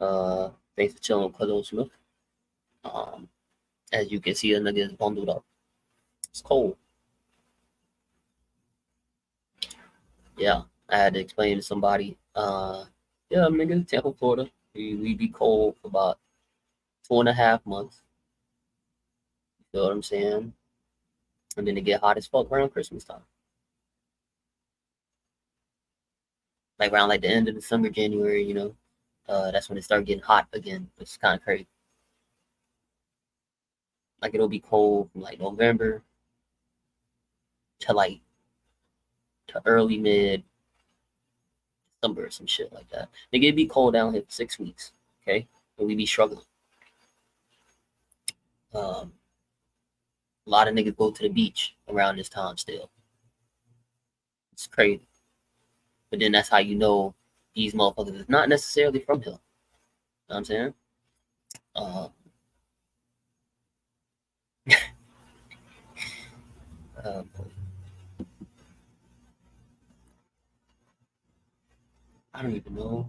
Thanks for chilling with CuZo Smif. As you can see, the nigga is bundled up. It's cold. Yeah, I had to explain to somebody. Yeah, nigga, Tampa, Florida. We be cold for about 2.5 months. You feel what I'm saying? And then it get hot as fuck around Christmas time. Like around like the end of December, January, that's when it start getting hot again, which is kind of crazy. Like it'll be cold from like November to like to early mid December or some shit like that. Nigga, it'd be cold down here for 6 weeks, okay? And we be struggling. Um, a lot of niggas go to the beach around this time still. It's crazy. But then that's how you know these motherfuckers is not necessarily from here. You know what I'm saying? Uh, uh, I don't even know.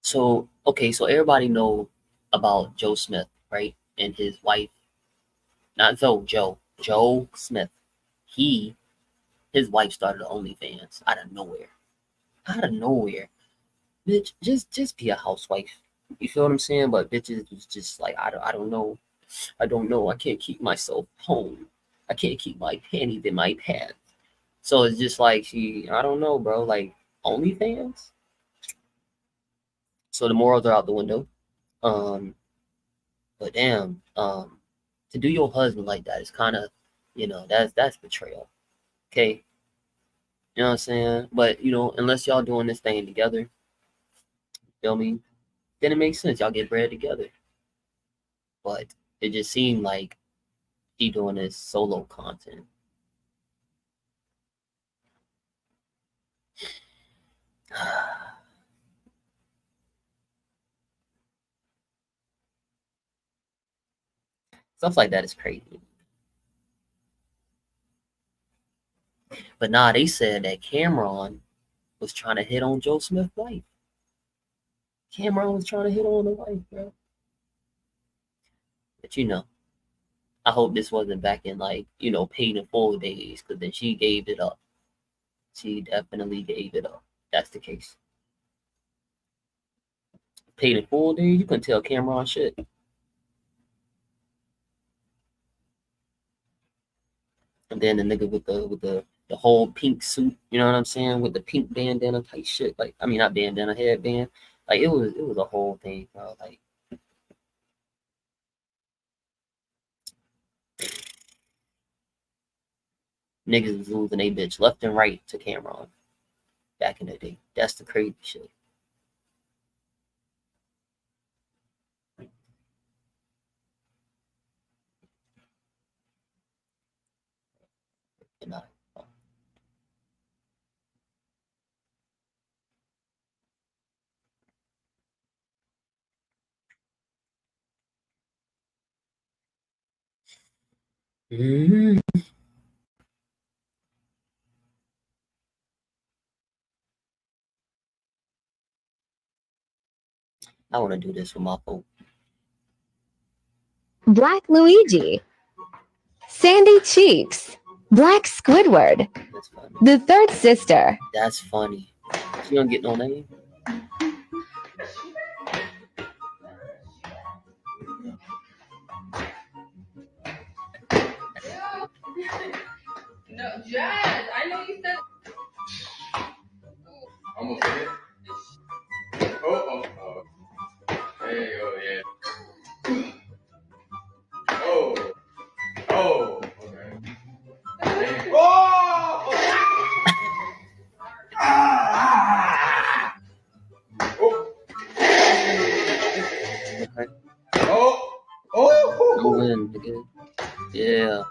So okay, so everybody know about Joe Smith, right? And his wife, not Joe Smith. He, his wife started OnlyFans out of nowhere. Out of nowhere. Bitch, just be a housewife. You feel what I'm saying? But bitches was just like I don't know. I don't know. I can't keep myself home. I can't keep my panties in my pants. So it's just like I don't know, bro. Like OnlyFans. So the morals are out the window. Um, but damn, to do your husband like that is kind of, that's betrayal. Okay, you know what I'm saying? But unless y'all doing this thing together, you feel me? Then it makes sense. Y'all get bread together. But it just seemed like he doing this solo content. Stuff like that is crazy. But nah, they said that Cameron was trying to hit on Joe Smith's wife. Cameron was trying to hit on the wife, bro. But I hope this wasn't back in like, paid in full days, because then she gave it up. She definitely gave it up. That's the case. Paid in full days, you can tell Cameron shit. And then the nigga with the whole pink suit, you know what I'm saying, with the pink bandana type shit. Like, I mean, not bandana, headband. Like it was a whole thing, bro. Like niggas was losing a bitch left and right to Cameron back in the day. That's the crazy shit. And Mhm. I want to do this with my phone. Black Luigi, Sandy Cheeks, Black Squidward, That's funny. the third sister. That's funny. She don't get no name. No, Jazz, I know you said. Almost hit it. Oh. Hey, oh, yeah. Oh. Okay. Oh! Ah! Oh. Okay. Oh. Go win, nigga. Yeah.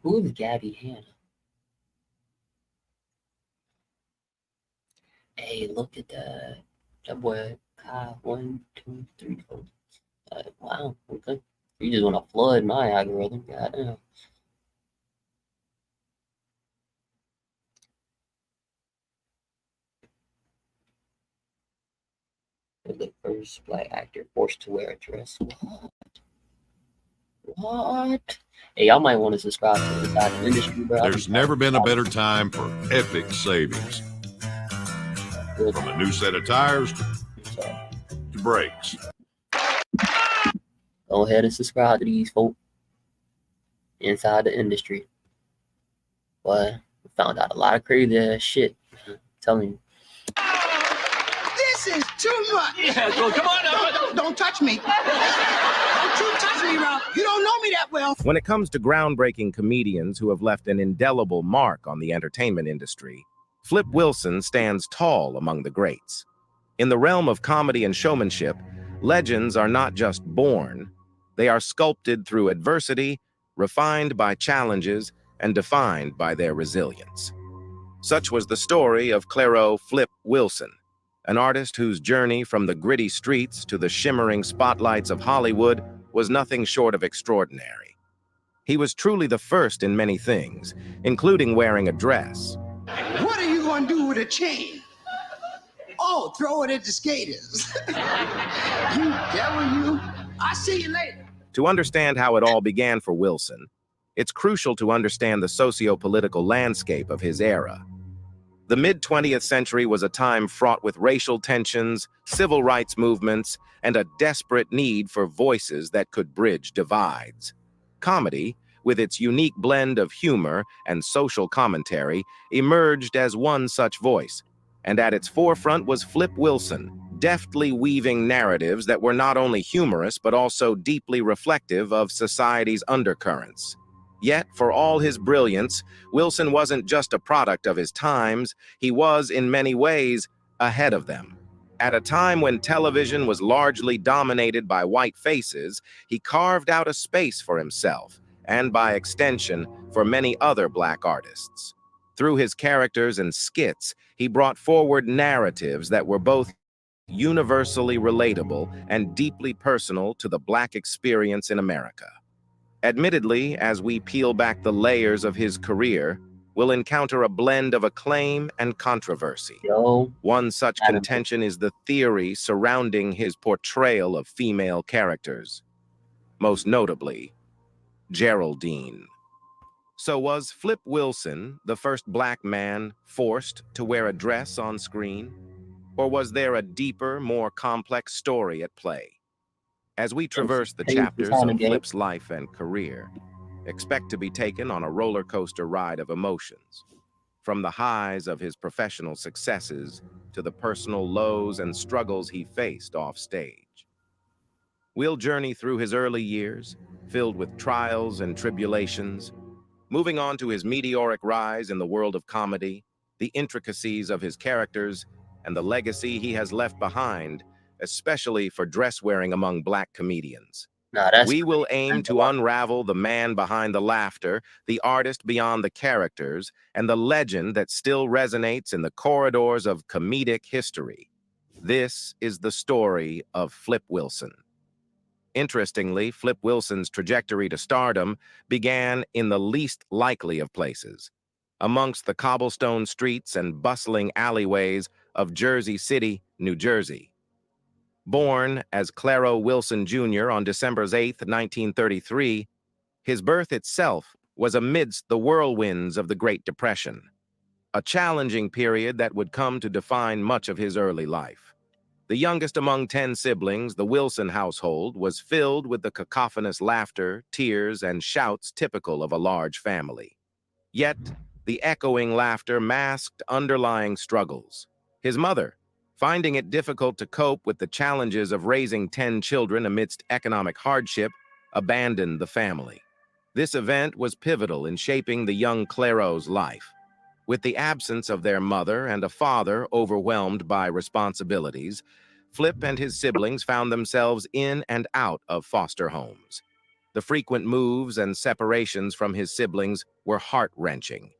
Who is Gabby Hanna? Hey, look at that. That boy, Kyle, 1, 2, 3, 4. Wow, okay. You just want to flood my algorithm. Goddamn. The first black actor forced to wear a dress. What? Hey, y'all might want to subscribe to Inside the Industry, bro. There's never been a better time for epic savings. Good. From a new set of tires Sorry. to brakes. Go ahead and subscribe to these folks. Inside the Industry. But we found out a lot of crazy ass shit. I'm telling you. This is too much. Yeah, well, come on. Don't touch me. Don't you touch me, Ralph. You don't know me that well. When it comes to groundbreaking comedians who have left an indelible mark on the entertainment industry, Flip Wilson stands tall among the greats. In the realm of comedy and showmanship, legends are not just born, they are sculpted through adversity, refined by challenges, and defined by their resilience. Such was the story of Clairo Flip Wilson, an artist whose journey from the gritty streets to the shimmering spotlights of Hollywood was nothing short of extraordinary. He was truly the first in many things, including wearing a dress. What are you going to do with a chain? Oh, throw it at the skaters. You devil, you. I'll see you later. To understand how it all began for Wilson, it's crucial to understand the socio-political landscape of his era. The mid-20th century was a time fraught with racial tensions, civil rights movements, and a desperate need for voices that could bridge divides. Comedy, with its unique blend of humor and social commentary, emerged as one such voice, and at its forefront was Flip Wilson, deftly weaving narratives that were not only humorous but also deeply reflective of society's undercurrents. Yet, for all his brilliance, Wilson wasn't just a product of his times, he was, in many ways, ahead of them. At a time when television was largely dominated by white faces, he carved out a space for himself, and by extension, for many other black artists. Through his characters and skits, he brought forward narratives that were both universally relatable and deeply personal to the black experience in America. Admittedly, as we peel back the layers of his career, we'll encounter a blend of acclaim and controversy. Yo, One such contention is the theory surrounding his portrayal of female characters, most notably, Geraldine. So was Flip Wilson the first black man forced to wear a dress on screen? Or was there a deeper, more complex story at play? As we traverse the chapters of Flip's life and career, expect to be taken on a roller coaster ride of emotions, from the highs of his professional successes to the personal lows and struggles he faced off stage. We'll journey through his early years, filled with trials and tribulations, moving on to his meteoric rise in the world of comedy, the intricacies of his characters, and the legacy he has left behind, especially for dress-wearing among black comedians. We will aim to unravel the man behind the laughter, the artist beyond the characters, and the legend that still resonates in the corridors of comedic history. This is the story of Flip Wilson. Interestingly, Flip Wilson's trajectory to stardom began in the least likely of places, amongst the cobblestone streets and bustling alleyways of Jersey City, New Jersey. Born as Clairo Wilson Jr. on December 8, 1933, his birth itself was amidst the whirlwinds of the Great Depression, a challenging period that would come to define much of his early life. The youngest among 10 siblings, the Wilson household was filled with the cacophonous laughter, tears, and shouts typical of a large family. Yet, the echoing laughter masked underlying struggles. His mother, finding it difficult to cope with the challenges of raising 10 children amidst economic hardship, abandoned the family. This event was pivotal in shaping the young Clairo's life. With the absence of their mother and a father overwhelmed by responsibilities, Flip and his siblings found themselves in and out of foster homes. The frequent moves and separations from his siblings were heart-wrenching.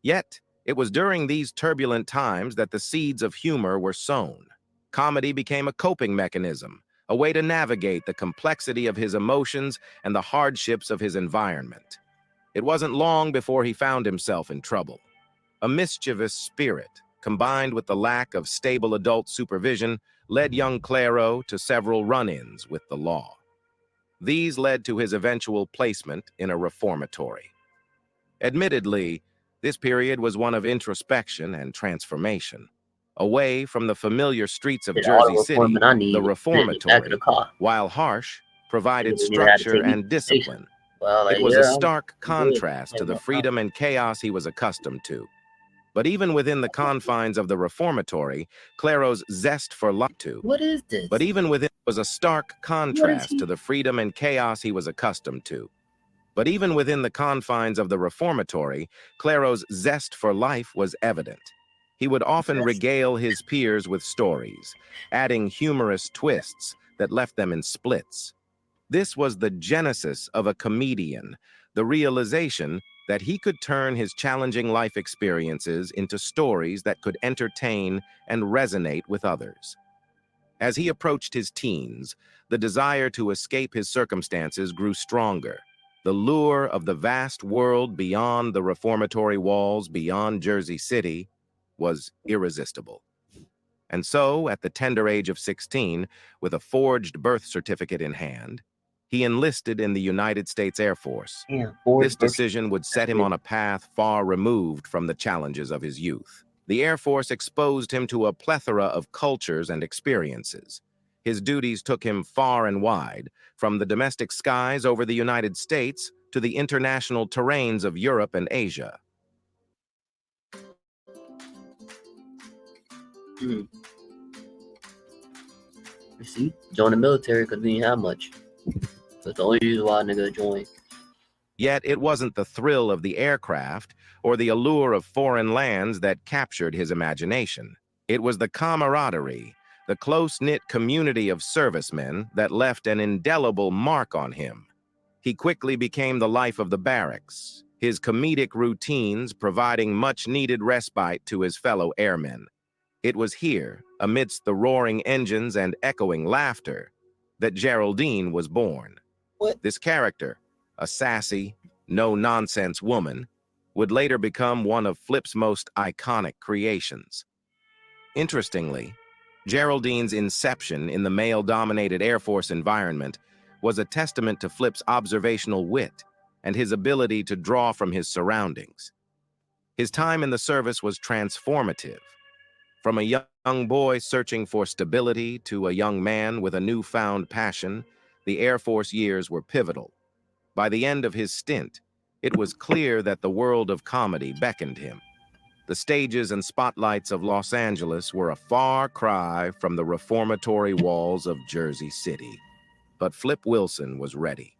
Yet, it was during these turbulent times that the seeds of humor were sown. Comedy became a coping mechanism, a way to navigate the complexity of his emotions and the hardships of his environment. It wasn't long before he found himself in trouble. A mischievous spirit, combined with the lack of stable adult supervision, led young Claro to several run-ins with the law. These led to his eventual placement in a reformatory. Admittedly, this period was one of introspection and transformation. Away from the familiar streets of Did all Jersey the City, reforming I need the fit in the back of the reformatory, car. while harsh, And provided then either had to structure take me to and the station. discipline. Well, like, It was yeah, a stark I'm good. contrast I to have the no freedom and chaos he was accustomed to. But even within the confines of the reformatory, Claro's zest for life What is this? But even within was a stark What is contrast he? to the freedom and chaos he was accustomed to. But even within the confines of the reformatory, Claro's zest for life was evident. He would often regale his peers with stories, adding humorous twists that left them in splits. This was the genesis of a comedian, the realization that he could turn his challenging life experiences into stories that could entertain and resonate with others. As he approached his teens, the desire to escape his circumstances grew stronger. The lure of the vast world beyond the reformatory walls, beyond Jersey City, was irresistible. And so, at the tender age of 16, with a forged birth certificate in hand, he enlisted in the United States Air Force. Yeah, This decision would set him on a path far removed from the challenges of his youth. The Air Force exposed him to a plethora of cultures and experiences. His duties took him far and wide, from the domestic skies over the United States to the international terrains of Europe and Asia. You see, join the military because we didn't have much. That's the only reason why a nigga joined. Yet it wasn't the thrill of the aircraft or the allure of foreign lands that captured his imagination. It was the camaraderie, the close-knit community of servicemen that left an indelible mark on him. He quickly became the life of the barracks, his comedic routines providing much-needed respite to his fellow airmen. It was here, amidst the roaring engines and echoing laughter, that Geraldine was born. What? This character, a sassy, no-nonsense woman, would later become one of Flip's most iconic creations. Interestingly, Geraldine's inception in the male-dominated Air Force environment was a testament to Flip's observational wit and his ability to draw from his surroundings. His time in the service was transformative. From a young boy searching for stability to a young man with a newfound passion, the Air Force years were pivotal. By the end of his stint, it was clear that the world of comedy beckoned him. The stages and spotlights of Los Angeles were a far cry from the reformatory walls of Jersey City. But Flip Wilson was ready.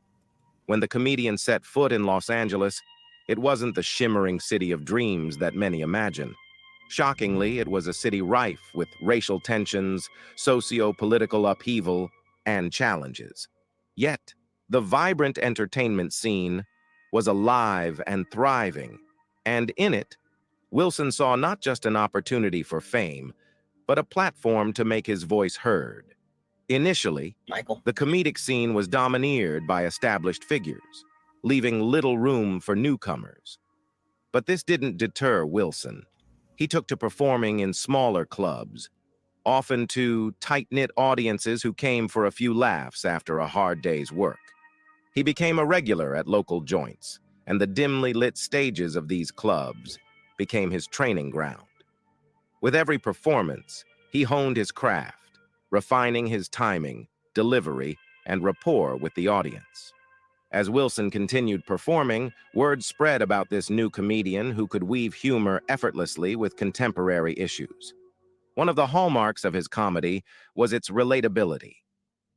When the comedian set foot in Los Angeles, it wasn't the shimmering city of dreams that many imagine. Shockingly, it was a city rife with racial tensions, socio-political upheaval, and challenges. Yet, the vibrant entertainment scene was alive and thriving, and in it, Wilson saw not just an opportunity for fame, but a platform to make his voice heard. Initially, Michael. the comedic scene was domineered by established figures, leaving little room for newcomers. But this didn't deter Wilson. He took to performing in smaller clubs, often to tight-knit audiences who came for a few laughs after a hard day's work. He became a regular at local joints, and the dimly lit stages of these clubs became his training ground. With every performance, he honed his craft, refining his timing, delivery, and rapport with the audience. As Wilson continued performing, word spread about this new comedian who could weave humor effortlessly with contemporary issues. One of the hallmarks of his comedy was its relatability.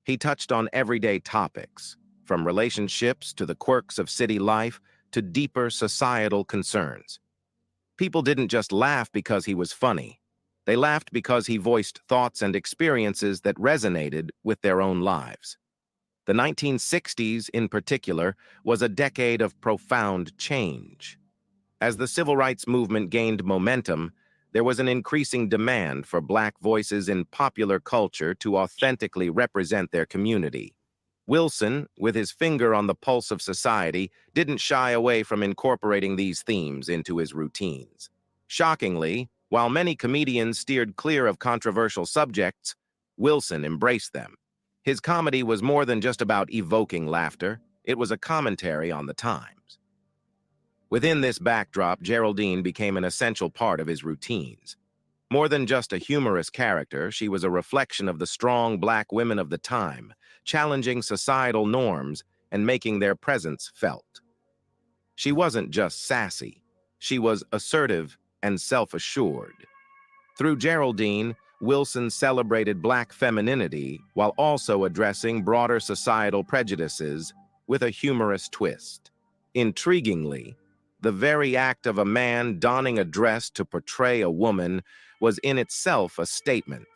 He touched on everyday topics, from relationships to the quirks of city life to deeper societal concerns. People didn't just laugh because he was funny. They laughed because he voiced thoughts and experiences that resonated with their own lives. The 1960s, in particular, was a decade of profound change. As the civil rights movement gained momentum, there was an increasing demand for Black voices in popular culture to authentically represent their community. Wilson, with his finger on the pulse of society, didn't shy away from incorporating these themes into his routines. Shockingly, while many comedians steered clear of controversial subjects, Wilson embraced them. His comedy was more than just about evoking laughter, it was a commentary on the times. Within this backdrop, Geraldine became an essential part of his routines. More than just a humorous character, she was a reflection of the strong Black women of the time, challenging societal norms and making their presence felt. She wasn't just sassy, she was assertive and self-assured. Through Geraldine, Wilson celebrated Black femininity while also addressing broader societal prejudices with a humorous twist. Intriguingly, the very act of a man donning a dress to portray a woman was in itself a statement,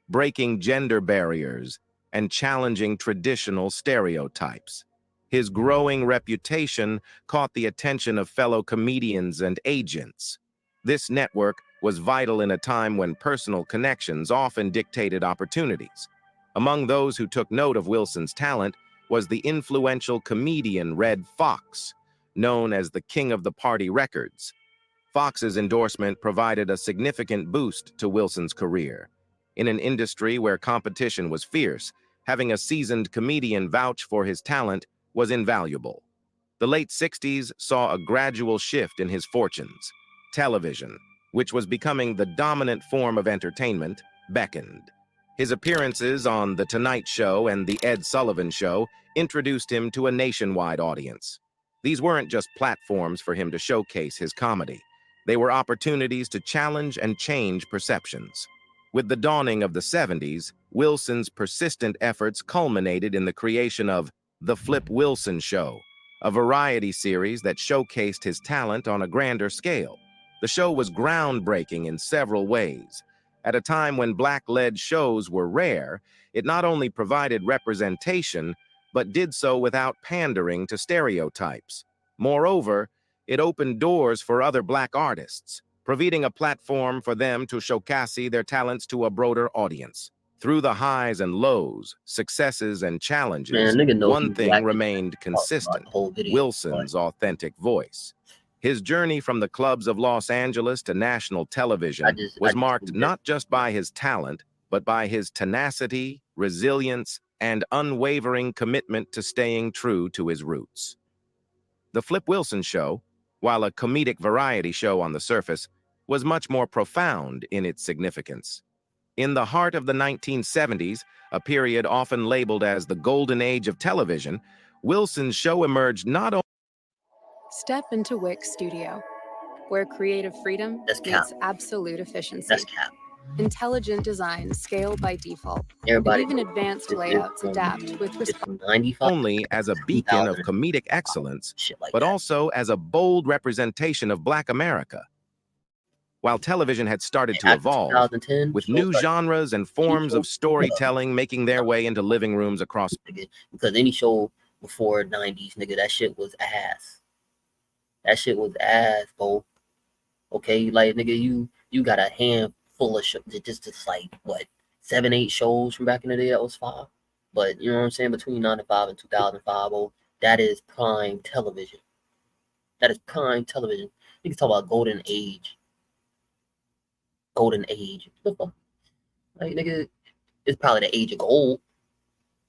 breaking gender barriers and challenging traditional stereotypes. His growing reputation caught the attention of fellow comedians and agents. This network was vital in a time when personal connections often dictated opportunities. Among those who took note of Wilson's talent was the influential comedian Red Fox, known as the King of the Party Records. Fox's endorsement provided a significant boost to Wilson's career. In an industry where competition was fierce, having a seasoned comedian vouch for his talent was invaluable. The late 60s saw a gradual shift in his fortunes. Television, which was becoming the dominant form of entertainment, beckoned. His appearances on The Tonight Show and The Ed Sullivan Show introduced him to a nationwide audience. These weren't just platforms for him to showcase his comedy. They were opportunities to challenge and change perceptions. With the dawning of the 70s, Wilson's persistent efforts culminated in the creation of The Flip Wilson Show, a variety series that showcased his talent on a grander scale. The show was groundbreaking in several ways. At a time when Black-led shows were rare, it not only provided representation, but did so without pandering to stereotypes. Moreover, it opened doors for other Black artists, providing a platform for them to showcase their talents to a broader audience. Through the highs and lows, successes and challenges, Man, nigga know one he thing Black remained about consistent: the whole video. Wilson's authentic voice. His journey from the clubs of Los Angeles to national television was marked not just by his talent, but by his tenacity, resilience, and unwavering commitment to staying true to his roots. The Flip Wilson Show, while a comedic variety show on the surface, was much more profound in its significance. In the heart of the 1970s, a period often labeled as the golden age of television, Wilson's show emerged not only Step into Wix Studio, where creative freedom That's cap. meets absolute efficiency. That's cap. Intelligent design scale by default, Everybody and even knows advanced this layouts from- adapt with it's from 95 only as a beacon of 2000, comedic excellence, shit like but that. also as a bold representation of Black America. While television had started to After evolve, 2010, with shows new started genres and forms of storytelling making their way into living rooms across. nigga, because any show before 90s, nigga, that shit was ass. That shit was ass, bro. Okay, like nigga, you got a handful of shows, just like what 7-8 shows from back in the day that was fire. But you know what I'm saying, between 95 and 2005, oh, that is prime television. That is prime television. You can talk about golden age. Golden age. What the fuck? Like nigga, it's probably the age of gold.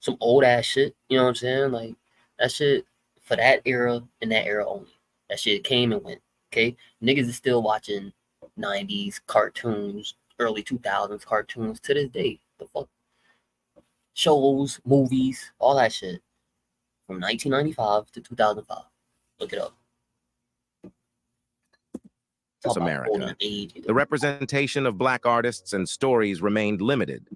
Some old ass shit. You know what I'm saying? Like that shit for that era and that era only. That shit came and went. Okay, niggas is still watching 90s cartoons, early 2000s cartoons to this day. The fuck, shows, movies, all that shit from 1995 to 2005. Look it up. Talk about golden America, age. the representation of Black artists and stories remained limited.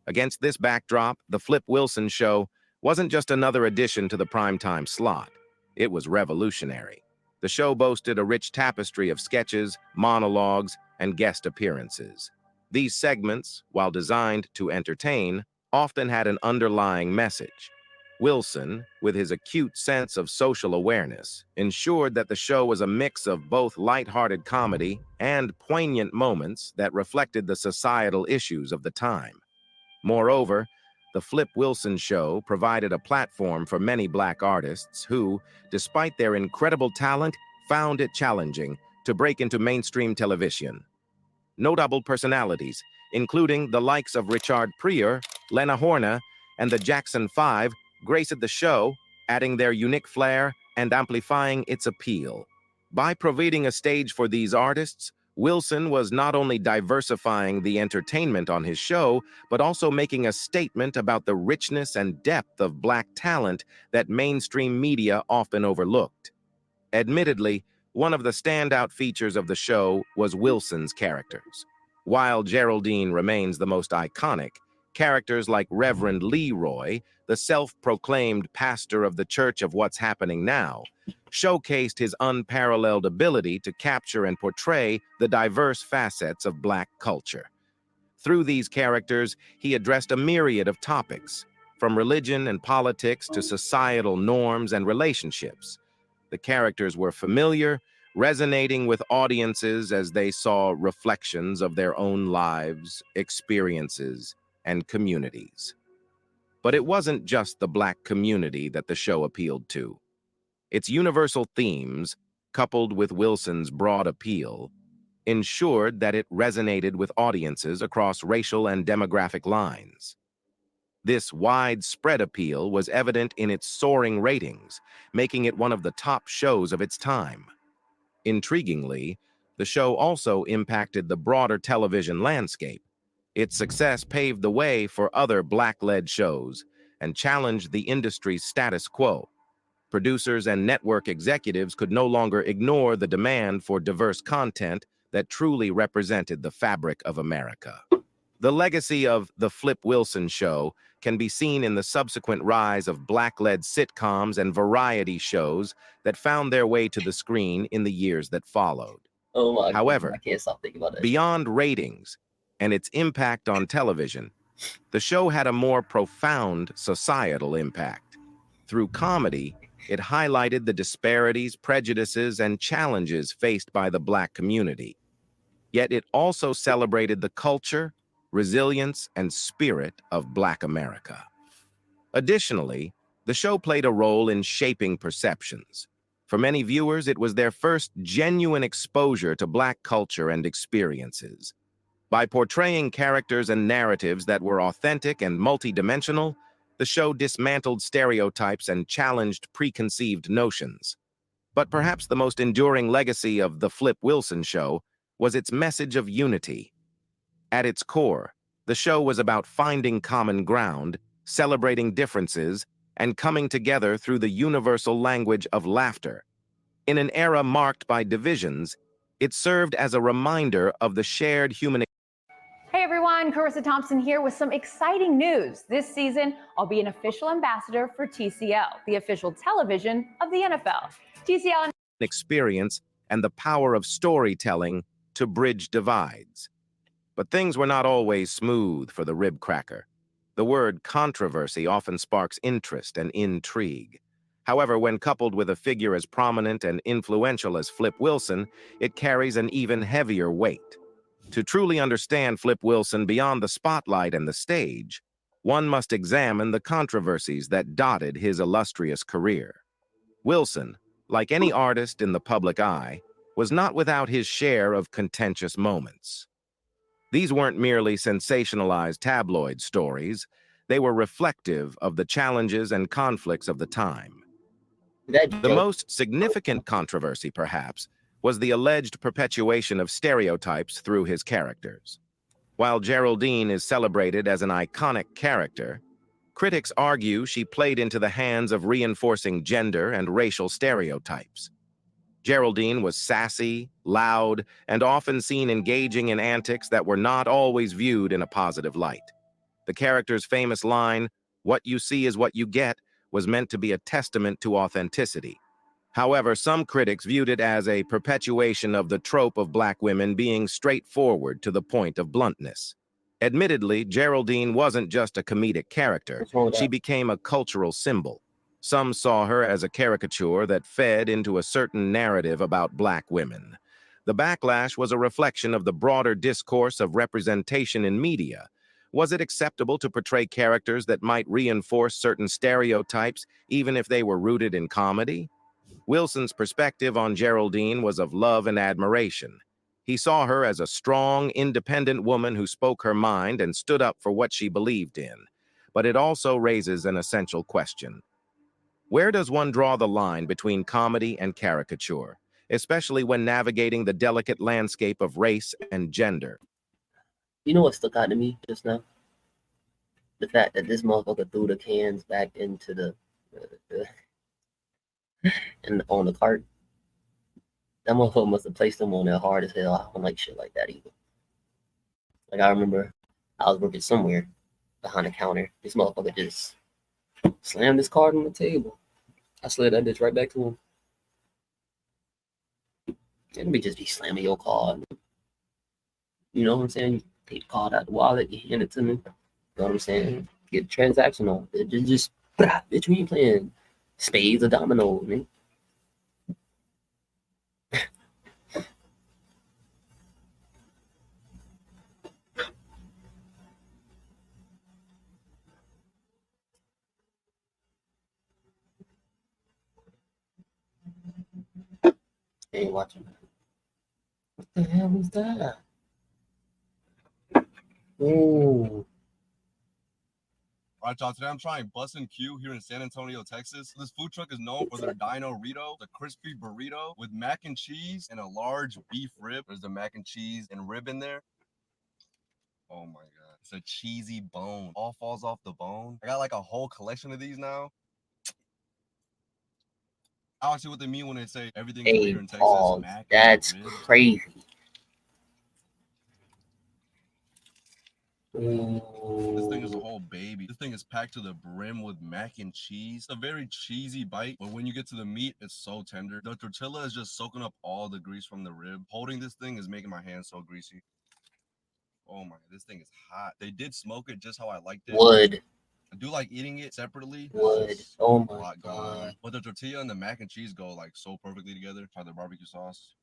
Against this backdrop, The Flip Wilson Show wasn't just another addition to the primetime slot. It was revolutionary. The show boasted a rich tapestry of sketches, monologues, and guest appearances. These segments, while designed to entertain, often had an underlying message. Wilson, with his acute sense of social awareness, ensured that the show was a mix of both lighthearted comedy and poignant moments that reflected the societal issues of the time. Moreover, the Flip Wilson Show provided a platform for many black artists who, despite their incredible talent, found it challenging to break into mainstream television. Notable personalities, including the likes of Richard Pryor, Lena Horner, and the Jackson Five, graced the show, adding their unique flair and amplifying its appeal. By providing a stage for these artists, Wilson was not only diversifying the entertainment on his show, but also making a statement about the richness and depth of black talent that mainstream media often overlooked. Admittedly, one of the standout features of the show was Wilson's characters. While Geraldine remains the most iconic, characters like Reverend Leroy, the self-proclaimed pastor of the Church of What's Happening Now, showcased his unparalleled ability to capture and portray the diverse facets of black culture. Through these characters, he addressed a myriad of topics, from religion and politics to societal norms and relationships. The characters were familiar, resonating with audiences as they saw reflections of their own lives, experiences, and communities. But it wasn't just the black community that the show appealed to. Its universal themes, coupled with Wilson's broad appeal, ensured that it resonated with audiences across racial and demographic lines. This widespread appeal was evident in its soaring ratings, making it one of the top shows of its time. Intriguingly, the show also impacted the broader television landscape. Its success paved the way for other black-led shows and challenged the industry's status quo. Producers and network executives could no longer ignore the demand for diverse content that truly represented the fabric of America. The legacy of The Flip Wilson Show can be seen in the subsequent rise of black-led sitcoms and variety shows that found their way to the screen in the years that followed. Oh my However, God, I can't stop thinking about that. beyond ratings and its impact on television, the show had a more profound societal impact. Through comedy, it highlighted the disparities, prejudices, and challenges faced by the black community. Yet it also celebrated the culture, resilience, and spirit of Black America. Additionally, the show played a role in shaping perceptions. For many viewers, it was their first genuine exposure to Black culture and experiences. By portraying characters and narratives that were authentic and multidimensional, the show dismantled stereotypes and challenged preconceived notions. But perhaps the most enduring legacy of The Flip Wilson Show was its message of unity. At its core, the show was about finding common ground, celebrating differences, and coming together through the universal language of laughter. In an era marked by divisions, it served as a reminder of the shared human. Hey everyone, Carissa Thompson here with some exciting news. This season, I'll be an official ambassador for TCL, the official television of the NFL. TCL Experience and the power of storytelling to bridge divides. But things were not always smooth for the rib cracker. The word controversy often sparks interest and intrigue. However, when coupled with a figure as prominent and influential as Flip Wilson, it carries an even heavier weight. To truly understand Flip Wilson beyond the spotlight and the stage, one must examine the controversies that dotted his illustrious career. Wilson, like any artist in the public eye, was not without his share of contentious moments. These weren't merely sensationalized tabloid stories, they were reflective of the challenges and conflicts of the time. The most significant controversy, perhaps, was the alleged perpetuation of stereotypes through his characters. While Geraldine is celebrated as an iconic character, critics argue she played into the hands of reinforcing gender and racial stereotypes. Geraldine was sassy, loud, and often seen engaging in antics that were not always viewed in a positive light. The character's famous line, "What you see is what you get," was meant to be a testament to authenticity. However, some critics viewed it as a perpetuation of the trope of Black women being straightforward to the point of bluntness. Admittedly, Geraldine wasn't just a comedic character. What's wrong with She that? became a cultural symbol. Some saw her as a caricature that fed into a certain narrative about Black women. The backlash was a reflection of the broader discourse of representation in media. Was it acceptable to portray characters that might reinforce certain stereotypes, even if they were rooted in comedy? Wilson's perspective on Geraldine was of love and admiration. He saw her as a strong, independent woman who spoke her mind and stood up for what she believed in. But it also raises an essential question. Where does one draw the line between comedy and caricature, especially when navigating the delicate landscape of race and gender? You know what stuck out to me just now? The fact that this motherfucker threw the cans back into the on the cart. That motherfucker must have placed them on there hard as hell. I don't like shit like that either. Like I remember I was working somewhere behind the counter. This motherfucker just slammed his card on the table. I slid that bitch right back to him. And me just be slamming your card. You know what I'm saying? You take the card out the wallet, you hand it to me. You know what I'm saying? Get the transaction on. Just bitch, we ain't playing spades or dominoes, man. Ain't watching. What the hell was that? Ooh. All right, y'all. Today I'm trying Bussin' Q here in San Antonio, Texas. This food truck is known for their Dino Rito, the crispy burrito with mac and cheese and a large beef rib. There's the mac and cheese and rib in there. Oh my god, it's a cheesy bone. All falls off the bone. I got like a whole collection of these now. I don't see what they mean when they say everything is Hey, here in Texas. pause. Mac That's and rib. crazy. This thing is a Ooh. whole baby. This thing is packed to the brim with mac and cheese. It's a very cheesy bite, but when you get to the meat, it's so tender. The tortilla is just soaking up all the grease from the rib. Holding this thing is making my hands so greasy. Oh my, this thing is hot. They did smoke it just how I liked it. Wood. I do like eating it separately. Wood. Oh my god. But the tortilla and the mac and cheese go like so perfectly together. Try their barbecue sauce.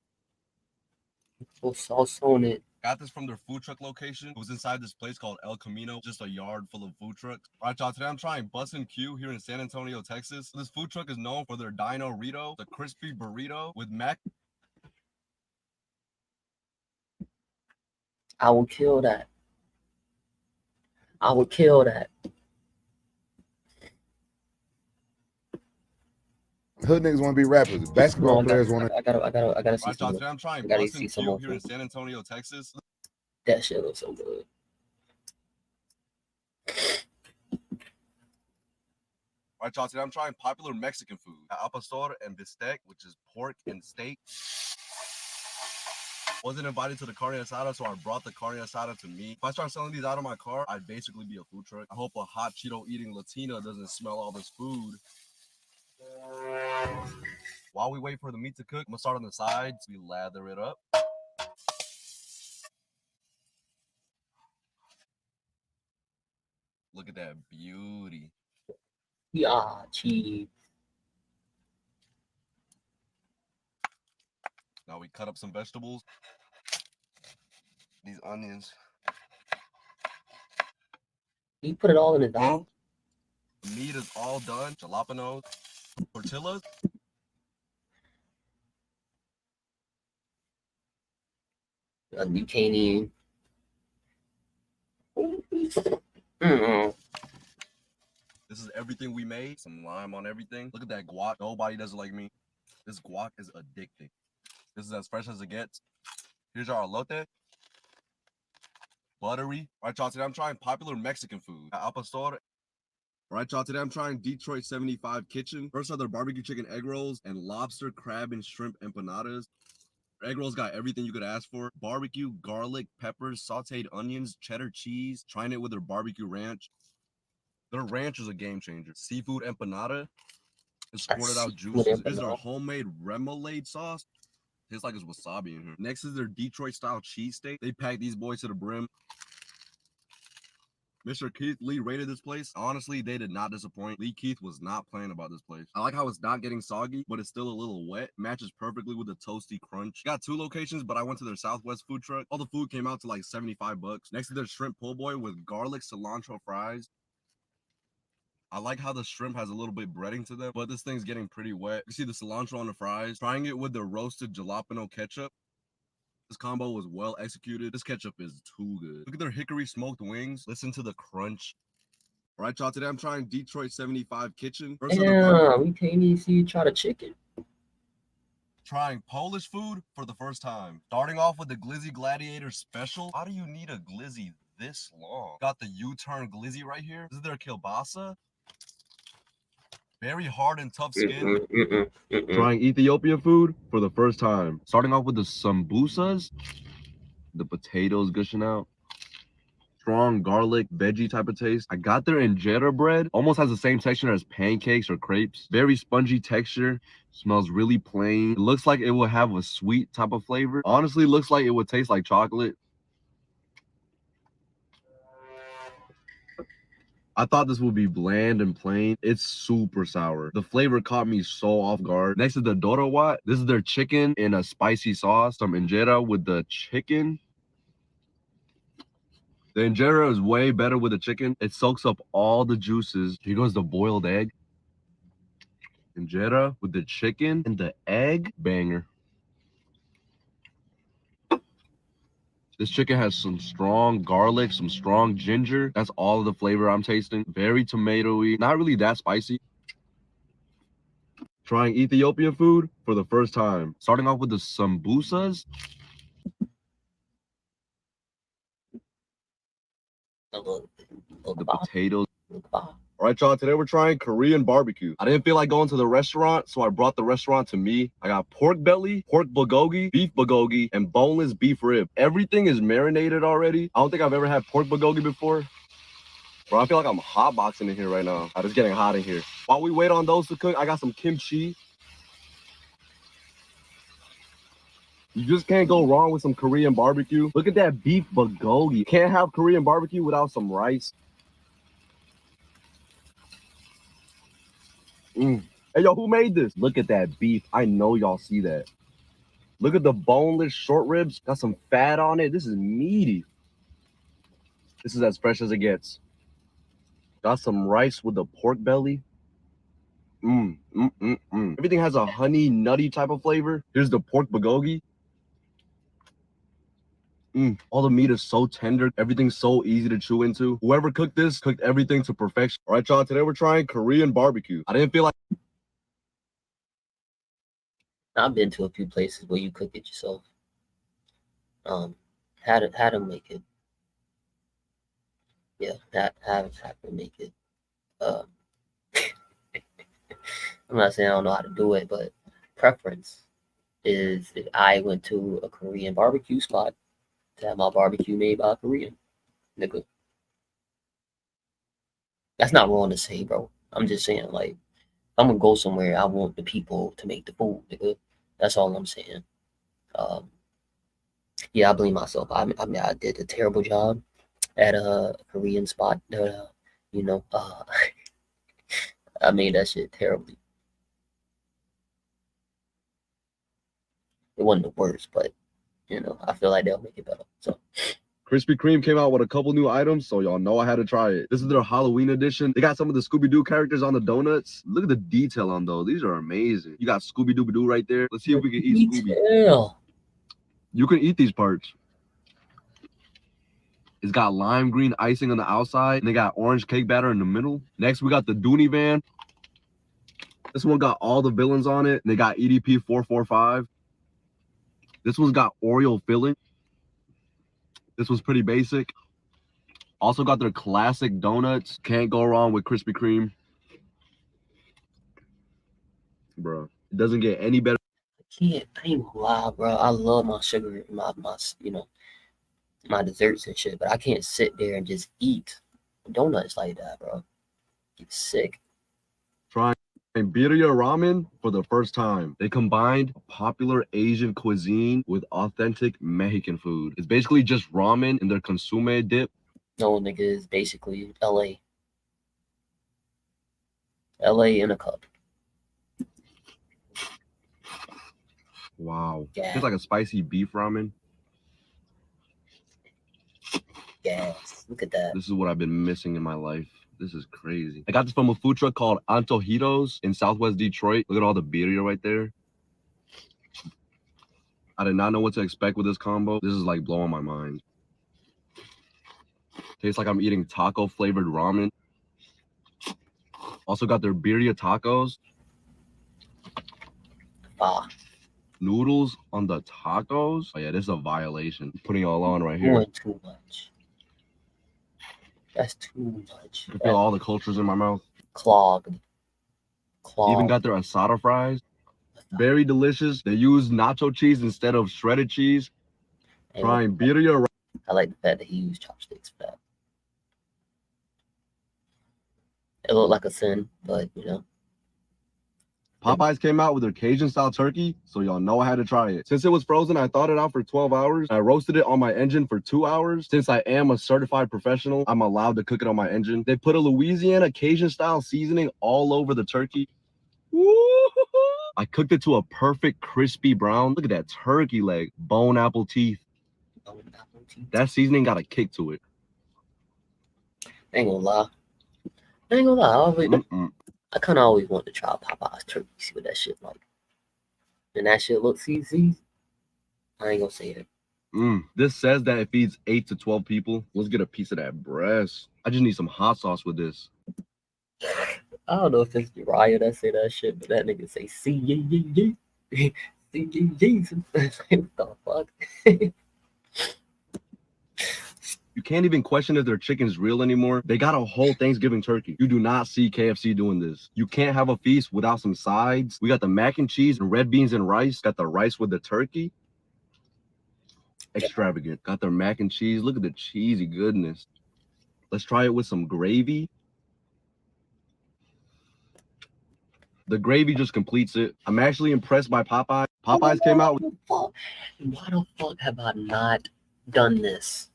Put sauce on it. Got this from their food truck location. It was inside this place called El Camino, just a yard full of food trucks. All right, y'all, today I'm trying Bussin' Q here in San Antonio, Texas. This food truck is known for their Dino Rito, the crispy burrito with mac. I would kill that. I would kill that. Hood niggas want to be rappers. Basketball players want to. I gotta see All right, some y'all, more. today I'm trying I gotta Bussin' see some Q more here in food. San Antonio, Texas. That shit looks so good. All right, y'all, today I'm trying popular Mexican food. Al pastor and bistec, which is pork and steak. Wasn't invited to the carne asada, so I brought the carne asada to me. If I start selling these out of my car, I'd basically be a food truck. I hope a hot Cheeto eating Latina doesn't smell all this food. While we wait for the meat to cook, I'm gonna start on the sides. We lather it up. Look at that beauty. Yeah, cheese. Now we cut up some vegetables. These onions. You put it all in his mouth. The meat is all done. Jalapenos, tortillas. You can't even. This is everything we made. Some lime on everything. Look at that guac. Nobody does it like me. This guac is addicting. This is as fresh as it gets. Here's our elote. Buttery. All right, y'all, today I'm trying popular Mexican food. Al pastor. All right, y'all, today I'm trying Detroit 75 Kitchen. First are their barbecue chicken egg rolls and lobster, crab, and shrimp empanadas. Egg rolls got everything you could ask for. Barbecue, garlic, peppers, sauteed onions, cheddar cheese. Trying it with their barbecue ranch. Their ranch is a game changer. Seafood empanada and squirted out juices. Here's their homemade remoulade sauce. Tastes like it's wasabi in here. Next is their Detroit style cheesesteak. They pack these boys to the brim. Mr. Keith Lee rated this place. Honestly, they did not disappoint. Lee Keith was not playing about this place. I like how it's not getting soggy, but it's still a little wet. Matches perfectly with the toasty crunch. Got 2 locations, but I went to their Southwest food truck. All the food came out to like 75 bucks. Next to their shrimp po' boy with garlic cilantro fries. I like how the shrimp has a little bit breading to them, but this thing's getting pretty wet. You see the cilantro on the fries. Trying it with the roasted jalapeno ketchup. This combo was well executed. This ketchup is too good. Look at their hickory smoked wings. Listen to the crunch. All right, y'all. Today I'm trying Detroit 75 Kitchen. Yeah, we can't even see you try the chicken. Trying Polish food for the first time. Starting off with the Glizzy Gladiator Special. Why do you need a glizzy this long? Got the U-turn glizzy right here. This is their kielbasa. Very hard and tough skin. Trying Ethiopian food for the first time. Starting off with the sambusas. The potatoes gushing out. Strong garlic, veggie type of taste. I got their injera bread. Almost has the same texture as pancakes or crepes. Very spongy texture. Smells really plain. It looks like it will have a sweet type of flavor. Honestly, looks like it would taste like chocolate. I thought this would be bland and plain. It's super sour. The flavor caught me so off guard. Next is the dorowat. This is their chicken in a spicy sauce. Some injera with the chicken. The injera is way better with the chicken. It soaks up all the juices. Here goes the boiled egg. Injera with the chicken and the egg. Banger. This chicken has some strong garlic, some strong ginger. That's all of the flavor I'm tasting. Very tomatoey, not really that spicy. Trying Ethiopian food for the first time. Starting off with the sambusas. The potatoes. All right, y'all, today we're trying Korean barbecue. I didn't feel like going to the restaurant, so I brought the restaurant to me. I got pork belly, pork bulgogi, beef bulgogi, and boneless beef rib. Everything is marinated already. I don't think I've ever had pork bulgogi before. Bro, I feel like I'm hotboxing in here right now. It's getting hot in here. While we wait on those to cook, I got some kimchi. You just can't go wrong with some Korean barbecue. Look at that beef bulgogi. You can't have Korean barbecue without some rice. Hey, yo, who made this? Look at that beef. I know y'all see that. Look at the boneless short ribs. Got some fat on it. This is meaty. This is as fresh as it gets. Got some rice with the pork belly. Everything has a honey, nutty type of flavor. Here's the pork bulgogi. All the meat is so tender. Everything's so easy to chew into. Whoever cooked this cooked everything to perfection. All right, y'all. Today we're trying Korean barbecue. I didn't feel like. I've been to a few places where you cook it yourself. How to make it. Yeah, how to make it. I'm not saying I don't know how to do it, but preference is if I went to a Korean barbecue spot to have my barbecue made by a Korean nigga. That's not wrong to say, bro. I'm just saying, like, if I'm gonna go somewhere, I want the people to make the food, nigga. That's all I'm saying. Yeah, I blame myself. I mean, I did a terrible job at a Korean spot. I made that shit terribly. It wasn't the worst, but I feel like they'll make it better. So Krispy Kreme came out with a couple new items, so y'all know I had to try it. This is their Halloween edition. They got some of the Scooby-Doo characters on the donuts. Look at the detail on those. These are amazing. You got Scooby-Doo right there. Let's see if we can eat Scooby. You can eat these parts. It's got lime green icing on the outside, and they got orange cake batter in the middle. Next, we got the Dooney Van. This one got all the villains on it, and they got EDP 445. This one's got Oreo filling. This was pretty basic. Also got their classic donuts. Can't go wrong with Krispy Kreme. Bro, it doesn't get any better. I ain't gonna lie, bro. I love my sugar, my desserts and shit, but I can't sit there and just eat donuts like that, bro. Get sick. Trying birria ramen for the first time. They combined popular Asian cuisine with authentic Mexican food. It's basically just ramen in their consume dip. No, nigga, is basically LA. LA in a cup. Wow. Yeah. It's like a spicy beef ramen. Yes. Look at that. This is what I've been missing in my life. This is crazy. I got this from a food truck called Antojitos in Southwest Detroit. Look at all the birria right there. I did not know what to expect with this combo. This is like blowing my mind. Tastes like I'm eating taco flavored ramen. Also got their birria tacos. Ah, Noodles on the tacos. Oh yeah, this is a violation. Putting it all on right here. doing too much. That's too much. I feel all the cultures in my mouth. Clogged. Even got their asada fries. Very delicious. They use nacho cheese instead of shredded cheese. Trying birria. I like the fact that he used chopsticks for that. It looked like a sin, but you know. Popeyes came out with their Cajun style turkey, so y'all know I had to try it. Since it was frozen, I thawed it out for 12 hours. I roasted it on my engine for 2 hours. Since I am a certified professional, I'm allowed to cook it on my engine. They put a Louisiana Cajun style seasoning all over the turkey. Woo-hoo-hoo. I cooked it to a perfect crispy brown. Look at that turkey leg, bone apple teeth. That seasoning got a kick to it. I ain't gonna lie. I kind of always wanted to try Popeye's turkey, see what that shit like. And that shit looks easy. I ain't gonna say it. This says that it feeds 8 to 12 people. Let's get a piece of that breast. I just need some hot sauce with this. I don't know if it's Uriah that say that shit, but that nigga say C-Y-Y-Y. C-Y-Y-Y. What the fuck? You can't even question if their chicken's real anymore. They got a whole Thanksgiving turkey. You do not see KFC doing this. You can't have a feast without some sides. We got the mac and cheese and red beans and rice. Got the rice with the turkey. Extravagant. Got their mac and cheese. Look at the cheesy goodness. Let's try it with some gravy. The gravy just completes it. I'm actually impressed by Popeye. Popeyes came out with... Why the fuck have I not done this?